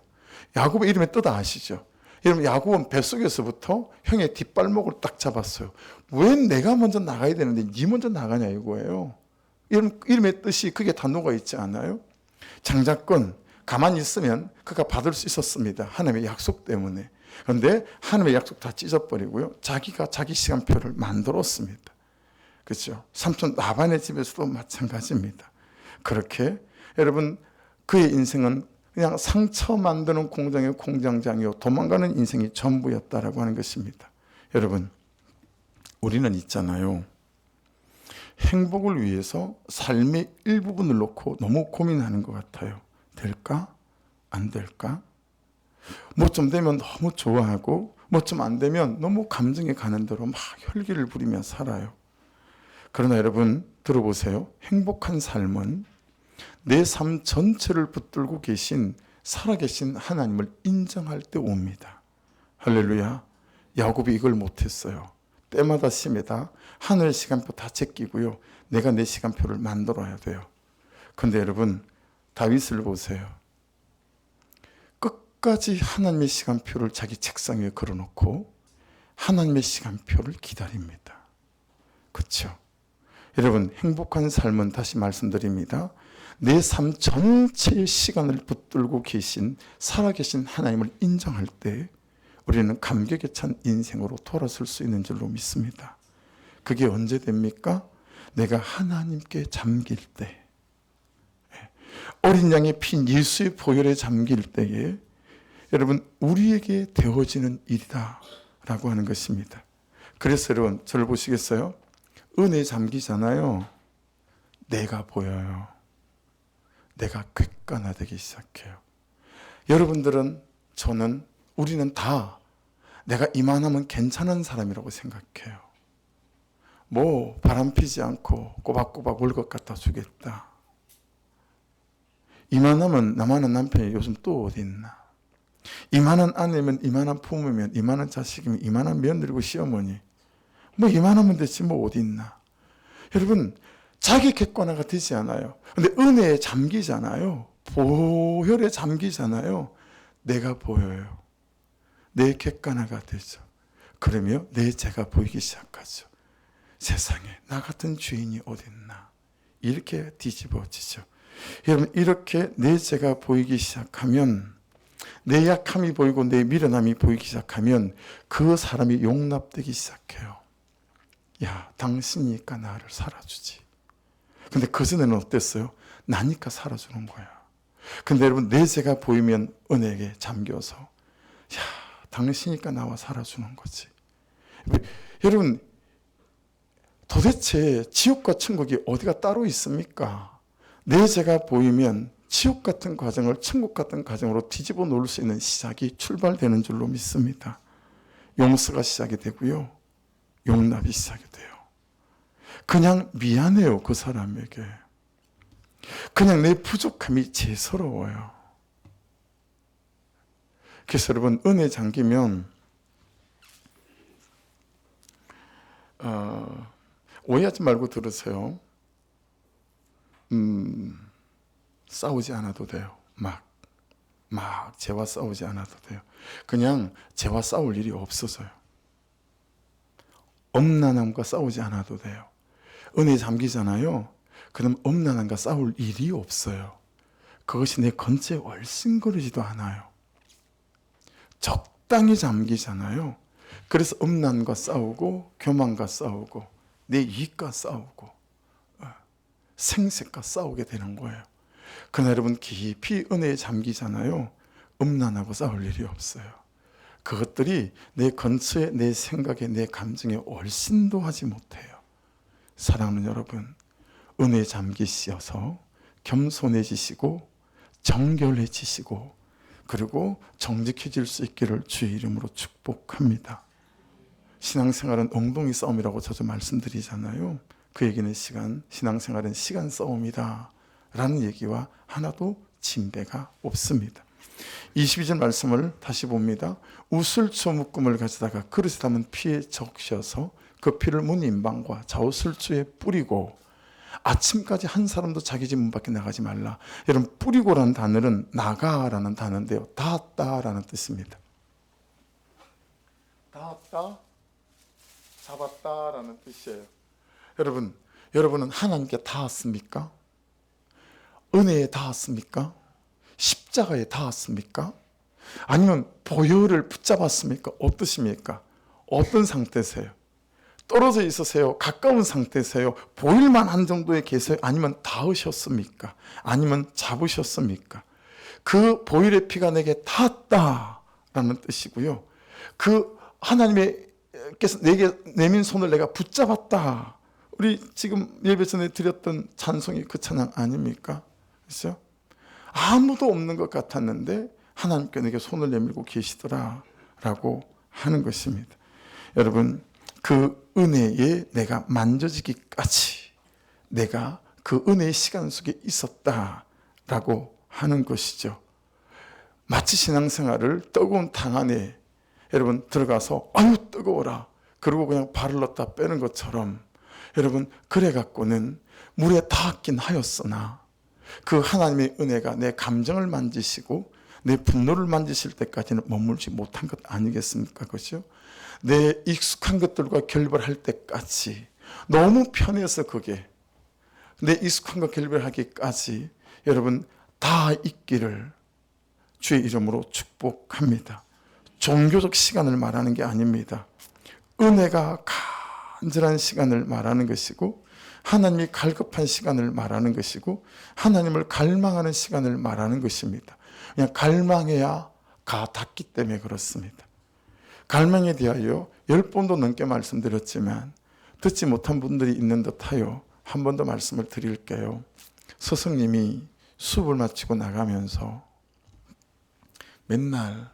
야곱의 이름의 뜻 아시죠? 여러분, 야곱은 뱃속에서부터 형의 뒷발목을 딱 잡았어요. 왜 내가 먼저 나가야 되는데 네 먼저 나가냐 이거예요. 이름의 뜻이 그게 단어가 있지 않아요? 장자권, 가만히 있으면 그가 받을 수 있었습니다. 하나님의 약속 때문에. 그런데 하나님의 약속 다 찢어버리고요, 자기가 자기 시간표를 만들었습니다. 그렇죠? 삼촌 라반의 집에서도 마찬가지입니다. 그렇게 여러분, 그의 인생은 그냥 상처 만드는 공장의 공장장이요, 도망가는 인생이 전부였다라고 하는 것입니다. 여러분, 우리는 있잖아요, 행복을 위해서 삶의 일부분을 놓고 너무 고민하는 것 같아요. 될까? 안 될까? 뭐 좀 되면 너무 좋아하고 뭐 좀 안 되면 너무 감정이 가는 대로 막 혈기를 부리며 살아요. 그러나 여러분, 들어보세요. 행복한 삶은 내 삶 전체를 붙들고 계신 살아계신 하나님을 인정할 때 옵니다. 할렐루야. 야곱이 이걸 못했어요. 때마다 심에다 하늘의 시간표 다 제끼고요, 내가 내 시간표를 만들어야 돼요. 그런데 여러분, 다윗을 보세요. 끝까지 하나님의 시간표를 자기 책상 위에 걸어놓고 하나님의 시간표를 기다립니다. 그렇죠? 여러분, 행복한 삶은, 다시 말씀드립니다, 내 삶 전체의 시간을 붙들고 계신 살아계신 하나님을 인정할 때 우리는 감격에 찬 인생으로 돌아설 수 있는 줄로 믿습니다. 그게 언제 됩니까? 내가 하나님께 잠길 때, 어린 양의 피 예수의 보혈에 잠길 때에 여러분, 우리에게 되어지는 일이다 라고 하는 것입니다. 그래서 여러분, 저를 보시겠어요? 은혜에 잠기잖아요. 내가 보여요. 내가 객관화되기 시작해요. 여러분들은, 저는, 우리는 다 내가 이만하면 괜찮은 사람이라고 생각해요. 뭐 바람피지 않고 꼬박꼬박 월급 갖다 주겠다. 이만하면 나만한 남편이 요즘 또 어디 있나. 이만한 아내면, 이만한 부모면, 이만한 자식이면, 이만한 며느리고 시어머니, 뭐 이만하면 됐지 뭐 어디 있나. 여러분, 자기 객관화가 되지 않아요. 근데 은혜에 잠기잖아요. 보혈에 잠기잖아요. 내가 보여요. 내 객관화가 되죠. 그러면 내 죄가 보이기 시작하죠. 세상에 나 같은 주인이 어딨나. 이렇게 뒤집어지죠. 여러분, 이렇게 내 죄가 보이기 시작하면, 내 약함이 보이고 내 미련함이 보이기 시작하면 그 사람이 용납되기 시작해요. 야, 당신이니까 나를 살아주지. 근데 그전에는 어땠어요? 나니까 살아주는 거야. 근데 여러분, 내 죄가 보이면 은혜에게 잠겨서, 야, 당신이니까 나와 살아주는 거지. 여러분, 도대체 지옥과 천국이 어디가 따로 있습니까? 내 죄가 보이면 지옥 같은 과정을 천국 같은 과정으로 뒤집어 놓을 수 있는 시작이 출발되는 줄로 믿습니다. 용서가 시작이 되고요, 용납이 시작이 돼요. 그냥 미안해요, 그 사람에게. 그냥 내 부족함이 죄스러워요. 그래서 여러분, 은혜 잠기면 오해하지 말고 들으세요. 싸우지 않아도 돼요. 막 죄와 싸우지 않아도 돼요. 그냥 죄와 싸울 일이 없어서요. 엄난함과 싸우지 않아도 돼요. 은혜 잠기잖아요. 그럼 엄난함과 싸울 일이 없어요. 그것이 내 건체에 얼씬거리지도 않아요. 적당히 잠기잖아요. 그래서 음란과 싸우고 교만과 싸우고 내 이익과 싸우고 생색과 싸우게 되는 거예요. 그러나 여러분, 깊이 은혜에 잠기잖아요. 음란하고 싸울 일이 없어요. 그것들이 내 건처에, 내 생각에, 내 감정에 얼씬도 하지 못해요. 사랑하는 여러분, 은혜에 잠기시어서 겸손해지시고 정결해지시고 그리고 정직해질 수 있기를 주의 이름으로 축복합니다. 신앙생활은 엉덩이 싸움이라고 자주 말씀드리잖아요. 그 얘기는 신앙생활은 시간 싸움이다 라는 얘기와 하나도 진배가 없습니다. 22절 말씀을 다시 봅니다. 우슬초 묶음을 가져다가 그릇에 담은 피에 적셔서 그 피를 문 인방과 좌우슬초에 뿌리고 아침까지 한 사람도 자기 집 문 밖에 나가지 말라. 여러분, 뿌리고라는 단어는 나가라는 단어인데요, 닿았다라는 뜻입니다. 닿았다, 잡았다라는 뜻이에요. 여러분은 하나님께 닿았습니까? 은혜에 닿았습니까? 십자가에 닿았습니까? 아니면 보혈을 붙잡았습니까? 어떠십니까? 어떤 상태세요? 떨어져 있으세요? 가까운 상태세요? 보일만 한 정도에 계세요? 아니면 닿으셨습니까? 아니면 잡으셨습니까? 그 보혈의 피가 내게 닿았다라는 뜻이고요. 그 하나님께서 내게 내민 손을 내가 붙잡았다. 우리 지금 예배 전에 드렸던 찬송이 그 찬양 아닙니까? 그렇죠? 아무도 없는 것 같았는데 하나님께 내게 손을 내밀고 계시더라라고 하는 것입니다. 여러분, 그 은혜에 내가 만져지기까지 내가 그 은혜의 시간 속에 있었다라고 하는 것이죠. 마치 신앙생활을 뜨거운 탕 안에 여러분 들어가서 아유 뜨거워라 그리고 그냥 발을 넣었다 빼는 것처럼 여러분, 그래 갖고는 물에 닿았긴 하였으나 그 하나님의 은혜가 내 감정을 만지시고 내 분노를 만지실 때까지는 머물지 못한 것 아니겠습니까? 그렇죠? 내 익숙한 것들과 결별할 때까지 너무 편해서 그게 내 익숙한 것 결별하기까지 여러분 다 있기를 주의 이름으로 축복합니다. 종교적 시간을 말하는 게 아닙니다. 은혜가 간절한 시간을 말하는 것이고 하나님이 갈급한 시간을 말하는 것이고 하나님을 갈망하는 시간을 말하는 것입니다. 그냥 갈망해야 닿기 때문에 그렇습니다. 갈망에 대하여 10번도 넘게 말씀드렸지만 듣지 못한 분들이 있는 듯하여 한 번 더 말씀을 드릴게요. 스승님이 수업을 마치고 나가면서 맨날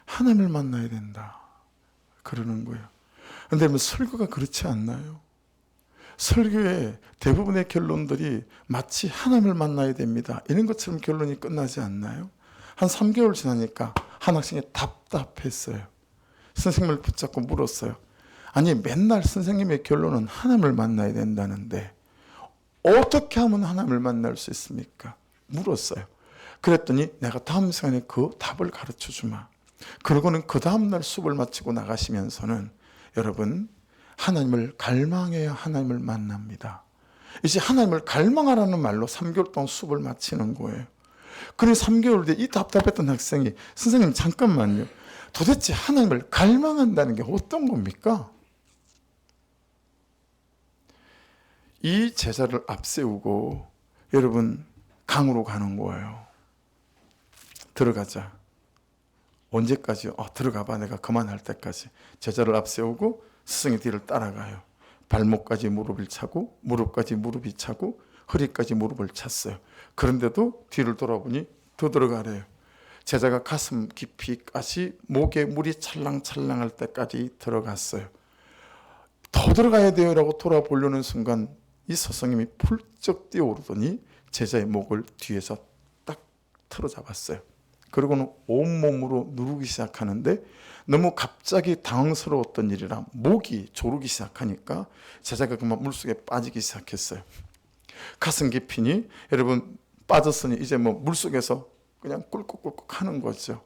하나님을 만나야 된다 그러는 거예요. 그런데 뭐 설교가 그렇지 않나요? 설교의 대부분의 결론들이 마치 하나님을 만나야 됩니다 이런 것처럼 결론이 끝나지 않나요? 한 3개월 지나니까 한 학생이 답답했어요. 선생님을 붙잡고 물었어요. 아니 맨날 선생님의 결론은 하나님을 만나야 된다는데 어떻게 하면 하나님을 만날 수 있습니까? 물었어요. 그랬더니 내가 다음 시간에 그 답을 가르쳐 주마. 그러고는 그 다음날 수업을 마치고 나가시면서는 여러분 하나님을 갈망해야 하나님을 만납니다. 이제 하나님을 갈망하라는 말로 3개월 동안 수업을 마치는 거예요. 그래서 3개월 뒤에 이 답답했던 학생이 선생님 잠깐만요. 도대체 하나님을 갈망한다는 게 어떤 겁니까? 이 제자를 앞세우고 여러분 강으로 가는 거예요. 들어가자. 언제까지? 들어가 봐. 내가 그만할 때까지. 제자를 앞세우고 스승의 뒤를 따라가요. 발목까지 무릎을 차고 무릎까지 무릎이 차고 허리까지 무릎을 찼어요. 그런데도 뒤를 돌아보니 더 들어가래요. 제자가 가슴 깊이까지 목에 물이 찰랑찰랑할 때까지 들어갔어요. 더 들어가야 돼요 라고 돌아보려는 순간 이 스승님이 펄쩍 뛰어오르더니 제자의 목을 뒤에서 딱 틀어잡았어요. 그리고는 온몸으로 누르기 시작하는데 너무 갑자기 당황스러웠던 일이라 목이 조르기 시작하니까 제자가 그만 물속에 빠지기 시작했어요. 가슴 깊이니 여러분 빠졌으니 이제 뭐 물속에서 그냥 꿀꺽꿀꺽 하는 거죠.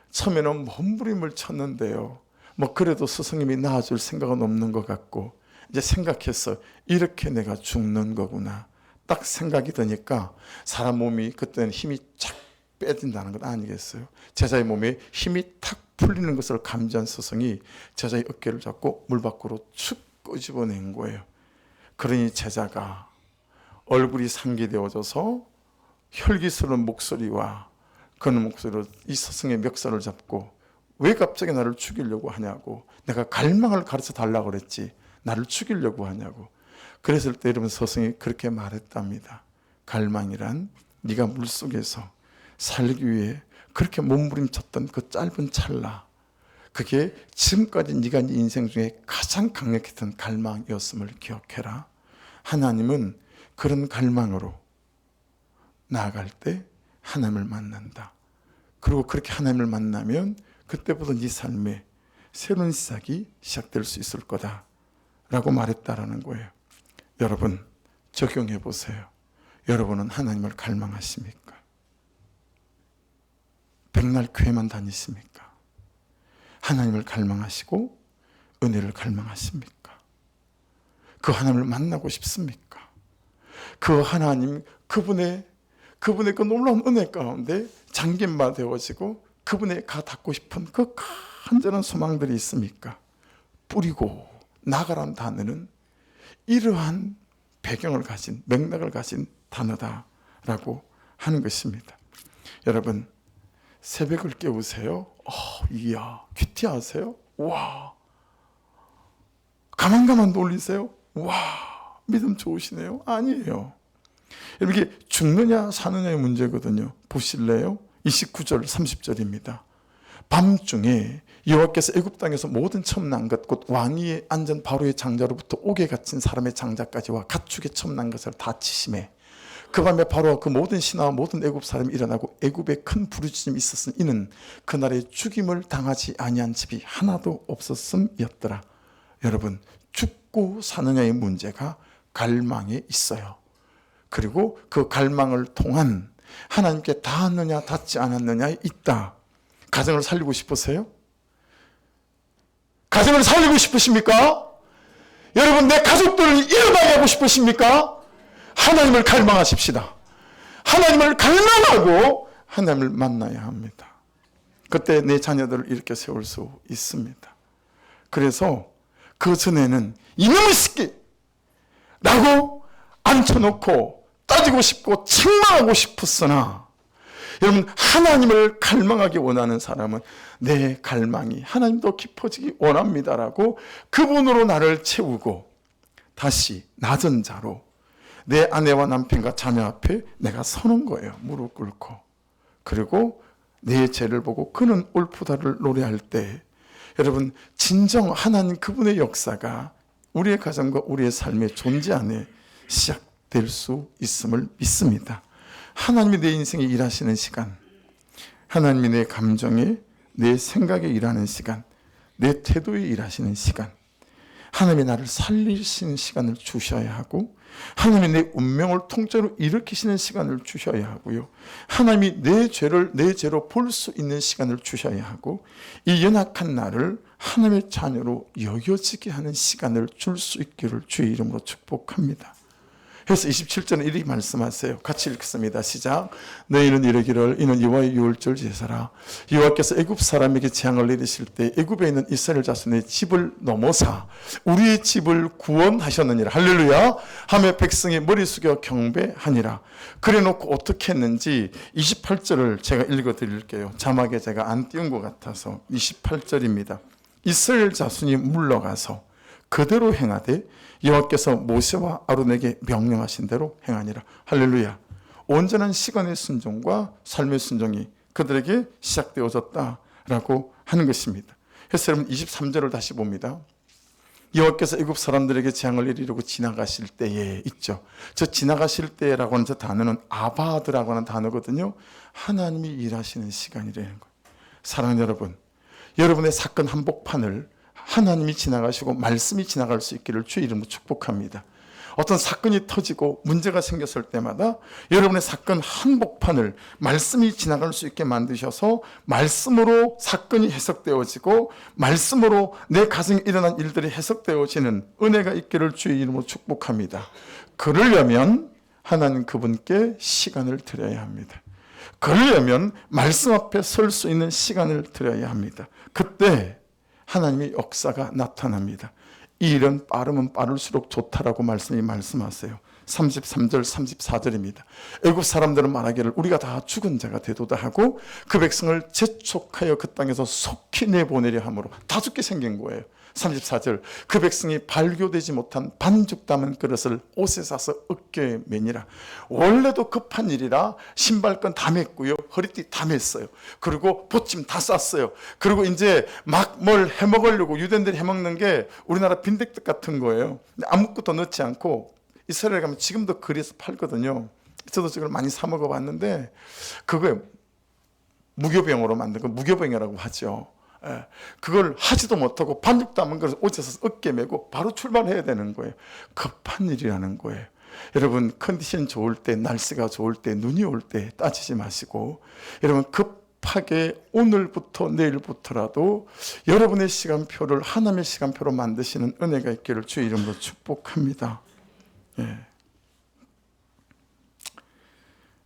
처음에는 몸부림을 쳤는데요. 뭐 그래도 스승님이 나아줄 생각은 없는 것 같고 이제 생각했어요. 이렇게 내가 죽는 거구나. 딱 생각이 드니까 사람 몸이 그때는 힘이 쫙 빼진다는 것 아니겠어요? 제자의 몸에 힘이 탁 풀리는 것을 감지한 스승이 제자의 어깨를 잡고 물 밖으로 축 끄집어낸 거예요. 그러니 제자가 얼굴이 상기되어져서 혈기스러운 목소리와 그런 목소리로 이 스승의 멱살을 잡고 왜 갑자기 나를 죽이려고 하냐고, 내가 갈망을 가르쳐 달라고 그랬지 나를 죽이려고 하냐고. 그랬을 때 여러분 스승이 그렇게 말했답니다. 갈망이란 네가 물속에서 살기 위해 그렇게 몸부림쳤던 그 짧은 찰나, 그게 지금까지 네가 네 인생 중에 가장 강력했던 갈망이었음을 기억해라. 하나님은 그런 갈망으로 나아갈 때 하나님을 만난다. 그리고 그렇게 하나님을 만나면 그때부터 네 삶에 새로운 시작이 시작될 수 있을 거다 라고 말했다라는 거예요. 여러분 적용해 보세요. 여러분은 하나님을 갈망하십니까? 백날 교회만 다니십니까? 하나님을 갈망하시고 은혜를 갈망하십니까? 그 하나님을 만나고 싶습니까? 그 하나님, 그분의 그 놀라운 은혜 가운데 잠김바 되어지고 그분에 가 닿고 싶은 그 간절한 소망들이 있습니까? 뿌리고 나가란 단어는 이러한 배경을 가진, 맥락을 가진 단어다라고 하는 것입니다. 여러분 새벽을 깨우세요. 이야, 큐티하세요. 와, 가만가만 놀리세요. 와, 믿음 좋으시네요. 아니에요. 여러분 이게 죽느냐 사느냐의 문제거든요. 보실래요? 29절 30절입니다. 밤중에 여호와께서 애굽 땅에서 모든 처음 난 것 곧 왕위에 앉은 바로의 장자로부터 옥에 갇힌 사람의 장자까지와 가축의 처음 난 것을 다 치심해 그 밤에 바로와 그 모든 신하와 모든 애굽 사람이 일어나고 애굽에 큰 부르짖음이 있었으니 이는 그날에 죽임을 당하지 아니한 집이 하나도 없었음이었더라. 여러분 죽고 사느냐의 문제가 갈망에 있어요. 그리고 그 갈망을 통한 하나님께 닿았느냐 닿지 않았느냐에 있다. 가정을 살리고 싶으세요? 가정을 살리고 싶으십니까? 여러분 내 가족들을 일어나게 하고 싶으십니까? 하나님을 갈망하십시다. 하나님을 갈망하고 하나님을 만나야 합니다. 그때 내 자녀들을 이렇게 세울 수 있습니다. 그래서 그 전에는 이놈의 새끼 라고 앉혀놓고 따지고 싶고 책망하고 싶었으나 여러분 하나님을 갈망하기 원하는 사람은 내 갈망이 하나님도 깊어지기 원합니다라고 그분으로 나를 채우고 다시 낮은 자로 내 아내와 남편과 자녀 앞에 내가 서는 거예요. 무릎 꿇고. 그리고 내 죄를 보고 그는 옳다를 노래할 때 여러분 진정 하나님 그분의 역사가 우리의 가정과 우리의 삶의 존재 안에 시작될 수 있음을 믿습니다. 하나님이 내 인생에 일하시는 시간, 하나님이 내 감정에, 내 생각에 일하는 시간, 내 태도에 일하시는 시간, 하나님이 나를 살리시는 시간을 주셔야 하고 하나님이 내 운명을 통째로 일으키시는 시간을 주셔야 하고요. 하나님이 내 죄를 내 죄로 볼 수 있는 시간을 주셔야 하고 이 연약한 나를 하나님의 자녀로 여겨지게 하는 시간을 줄 수 있기를 주의 이름으로 축복합니다. 그래서 27절은 이렇게 말씀하세요. 같이 읽습니다. 시작. 너희는 이르기를 이는 여호와의 유월절 제사라. 여호와께서 애굽 사람에게 재앙을 내리실 때 애굽에 있는 이스라엘 자손의 집을 넘어사 우리의 집을 구원하셨느니라. 할렐루야. 하며 백성이 머리 숙여 경배하니라. 그래놓고 어떻게 했는지 28절을 제가 읽어드릴게요. 자막에 제가 안 띄운 것 같아서 28절입니다. 이스라엘 자손이 물러가서 그대로 행하되 여호와께서 모세와 아론에게 명령하신 대로 행하니라. 할렐루야. 온전한 시간의 순종과 삶의 순종이 그들에게 시작되어졌다라고 하는 것입니다. 그래서 여러분 23절을 다시 봅니다. 여호와께서 애굽 사람들에게 재앙을 이르고 지나가실 때에 있죠. 저 지나가실 때라고 하는 저 단어는 아바드라고 하는 단어거든요. 하나님이 일하시는 시간이라는 거예요. 사랑하는 여러분, 여러분의 사건 한복판을 하나님이 지나가시고 말씀이 지나갈 수 있기를 주의 이름으로 축복합니다. 어떤 사건이 터지고 문제가 생겼을 때마다 여러분의 사건 한복판을 말씀이 지나갈 수 있게 만드셔서 말씀으로 사건이 해석되어지고 말씀으로 내 가정에 일어난 일들이 해석되어지는 은혜가 있기를 주의 이름으로 축복합니다. 그러려면 하나님 그분께 시간을 드려야 합니다. 그러려면 말씀 앞에 설 수 있는 시간을 드려야 합니다. 그때 하나님의 역사가 나타납니다. 이 일은 빠르면 빠를수록 좋다라고 말씀이 말씀하세요. 33절 34절입니다. 애굽 사람들은 말하기를 우리가 다 죽은 자가 되도다 하고 그 백성을 재촉하여 그 땅에서 속히 내보내려 함으로 다 죽게 생긴 거예요. 34절 그 백성이 발교되지 못한 반죽 담은 그릇을 옷에 싸서 어깨에 매니라. 원래도 급한 일이라 신발끈 다 맸고요, 허리띠 다 맸어요. 그리고 보침 다 쌌어요. 그리고 이제 막 뭘 해먹으려고 유대인들이 해먹는 게 우리나라 빈대떡 같은 거예요. 아무것도 넣지 않고 이스라엘 가면 지금도 거리에서 팔거든요. 저도 지금 많이 사 먹어봤는데 그거에 무교병으로 만든 거 무교병이라고 하죠. 그걸 하지도 못하고 반죽 담은 것을 옷에서 어깨 메고 바로 출발해야 되는 거예요. 급한 일이라는 거예요. 여러분 컨디션 좋을 때, 날씨가 좋을 때, 눈이 올 때 따지지 마시고 여러분 급하게 오늘부터 내일부터라도 여러분의 시간표를 하나님의 시간표로 만드시는 은혜가 있기를 주의 이름으로 축복합니다. 예.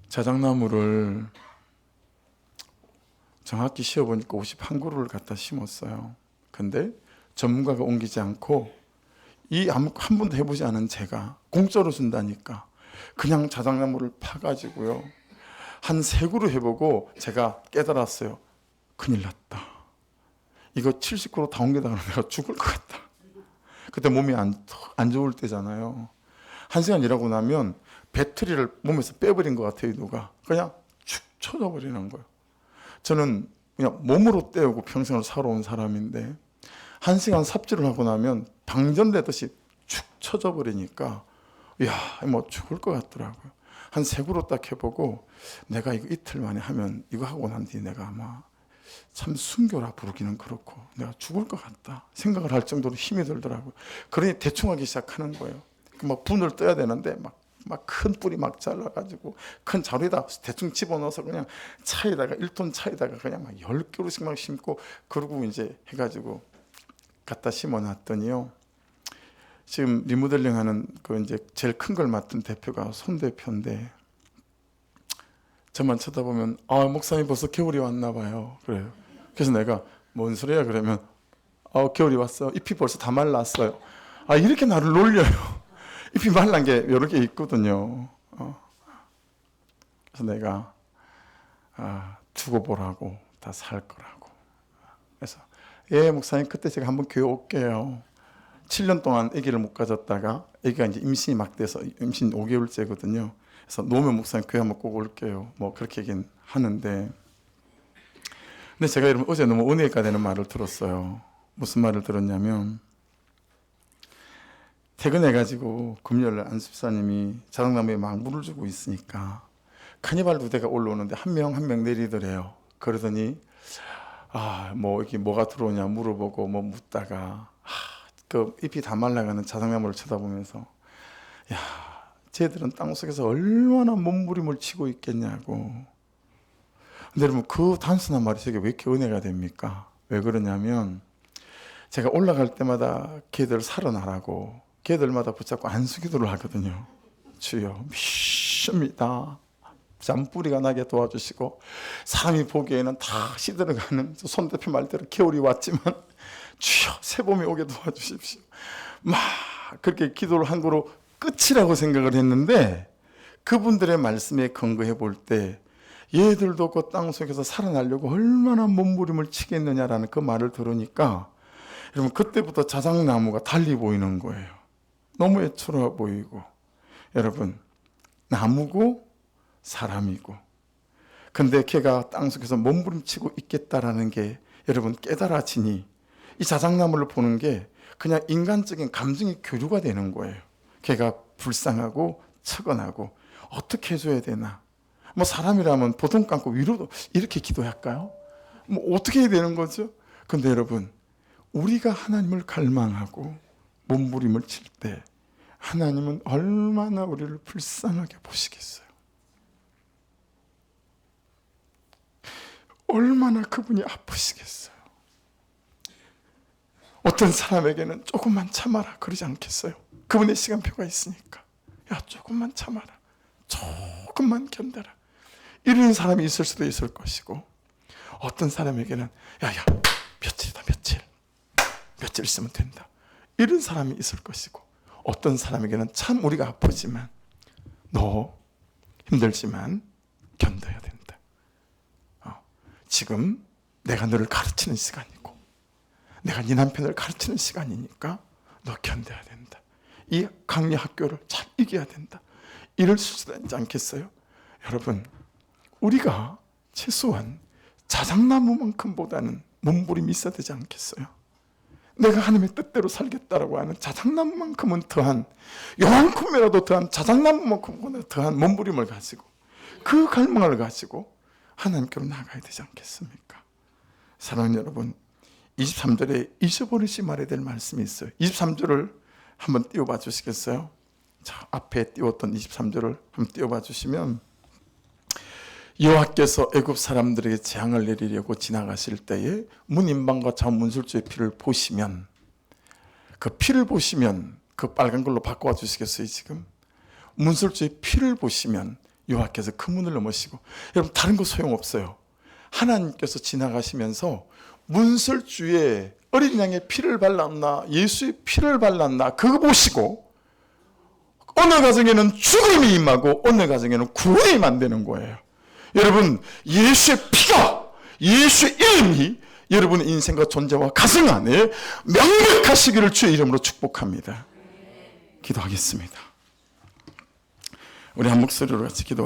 자작나무를 정확히 씌워보니까 51그루를 갖다 심었어요. 근데 전문가가 옮기지 않고 한 번도 해보지 않은 제가 공짜로 준다니까 그냥 자작나무를 파가지고요 한 3그루 해보고 제가 깨달았어요. 큰일 났다. 이거 70그루 다 옮기다 그러면 내가 죽을 것 같다. 그때 몸이 안 좋을 때잖아요. 1시간 일하고 나면 배터리를 몸에서 빼버린 것 같아요. 누가 그냥 축 쳐져버리는 거예요. 저는 그냥 몸으로 때우고 평생을 살아온 사람인데 1시간 삽질을 하고 나면 방전되듯이 축 쳐져 버리니까 뭐 죽을 것 같더라고요. 한 3그루 딱 해보고 내가 이거 이틀 만에 하면 이거 하고 난 뒤에 내가 아마 참 순교라 부르기는 그렇고 내가 죽을 것 같다 생각을 할 정도로 힘이 들더라고요. 그러니 대충 하기 시작하는 거예요. 막 분을 떠야 되는데 막 큰 뿌리 막 잘라가지고 큰 자루에다 대충 집어넣어서 그냥 차에다가 1톤 차에다가 그냥 막 10그루씩 막 심고 그러고 이제 해가지고 갖다 심어놨더니요. 지금 리모델링 하는 그 이제 제일 큰 걸 맡은 대표가 손 대표인데 저만 쳐다보면 목사님 벌써 겨울이 왔나 봐요. 그래요. 그래서 내가 뭔 소리야 그러면 겨울이 왔어. 잎이 벌써 다 말랐어요. 이렇게 나를 놀려요. 잎이 말란 게 여러 개 있거든요. 그래서 내가 두고 보라고 다 살 거라고. 그래서 목사님 그때 제가 한번 교회 올게요. 7년 동안 아기를 못 가졌다가 아기가 이제 임신이 막 돼서 임신 5개월째거든요. 그래서 노면 목사님 교회 한번 꼭 올게요. 뭐 그렇게 얘기는 하는데 근데 제가 여러분 어제 너무 은혜가 되는 말을 들었어요. 무슨 말을 들었냐면 퇴근해가지고 금요일날 안수사님이 자작나무에 막 물을 주고 있으니까 카니발 2대가 올라오는데 한 명 한 명 내리더래요. 그러더니 뭐 이게 뭐가 들어오냐 물어보고 뭐 묻다가 그 잎이 다 말라가는 자작나무를 쳐다보면서 쟤들은 땅속에서 얼마나 몸부림을 치고 있겠냐고. 근데 여러분 그 단순한 말이 제게 왜 이렇게 은혜가 됩니까? 왜 그러냐면 제가 올라갈 때마다 걔들 살아나라고 걔들마다 붙잡고 안수기도를 하거든요. 주여 미십니다. 잔뿌리가 나게 도와주시고 사람이 보기에는 다 시들어가는 손 대표 말대로 겨울이 왔지만 주여 새봄이 오게 도와주십시오. 막 그렇게 기도를 한 거로 끝이라고 생각을 했는데 그분들의 말씀에 근거해 볼 때 얘들도 그 땅속에서 살아나려고 얼마나 몸부림을 치겠느냐라는 그 말을 들으니까 여러분 그때부터 자작나무가 달리 보이는 거예요. 너무 애처로워 보이고 여러분 나무고 사람이고 근데 걔가 땅속에서 몸부림치고 있겠다라는 게 여러분 깨달아지니 이 자작나무를 보는 게 그냥 인간적인 감정의 교류가 되는 거예요. 걔가 불쌍하고 처건하고 어떻게 해줘야 되나 뭐 사람이라면 보통 감고 위로도 이렇게 기도할까요? 뭐 어떻게 해야 되는 거죠? 근데 여러분 우리가 하나님을 갈망하고 몸부림을 칠 때 하나님은 얼마나 우리를 불쌍하게 보시겠어요? 얼마나 그분이 아프시겠어요? 어떤 사람에게는 조금만 참아라 그러지 않겠어요? 그분의 시간표가 있으니까 야 조금만 참아라 조금만 견뎌라 이런 사람이 있을 수도 있을 것이고 어떤 사람에게는 야야 며칠이다 며칠 있으면 된다 이런 사람이 있을 것이고 어떤 사람에게는 참 우리가 아프지만 너 힘들지만 견뎌야 된다. 지금 내가 너를 가르치는 시간이고 내가 네 남편을 가르치는 시간이니까 너 견뎌야 된다. 이 강리 학교를 잘 이겨야 된다. 이럴 수도 있지 않겠어요? 여러분 우리가 최소한 자작나무만큼보다는 몸부림이 있어야 되지 않겠어요? 내가 하나님의 뜻대로 살겠다라고 하는 자작나무만큼은 더한 요만큼이라도 더한 자작나무만큼보다 더한 몸부림을 가지고 그 갈망을 가지고 하나님께로 나가야 되지 않겠습니까? 사랑하는 여러분 23절에 잊어버리지 말아야 될 말씀이 있어요. 23절을 한번 띄워봐 주시겠어요? 자, 앞에 띄웠던 23절을 한번 띄워봐 주시면 여호와께서 애굽 사람들에게 재앙을 내리려고 지나가실 때에 문인방과 자문술주의 피를 보시면 그 피를 보시면 그 빨간 걸로 바꿔 주시겠어요? 지금 문술주의 피를 보시면 여호와께서 그 문을 넘으시고 여러분 다른 거 소용없어요. 하나님께서 지나가시면서 문술주에 어린 양의 피를 발랐나 예수의 피를 발랐나 그거 보시고 어느 가정에는 죽음이 임하고 어느 가정에는 구원이 임한다는 거예요. 여러분 예수의 피가 예수의 이름이 여러분의 인생과 존재와 가정 안에 명백하시기를 주의 이름으로 축복합니다. 기도하겠습니다. 우리 한 목소리로 같이 기도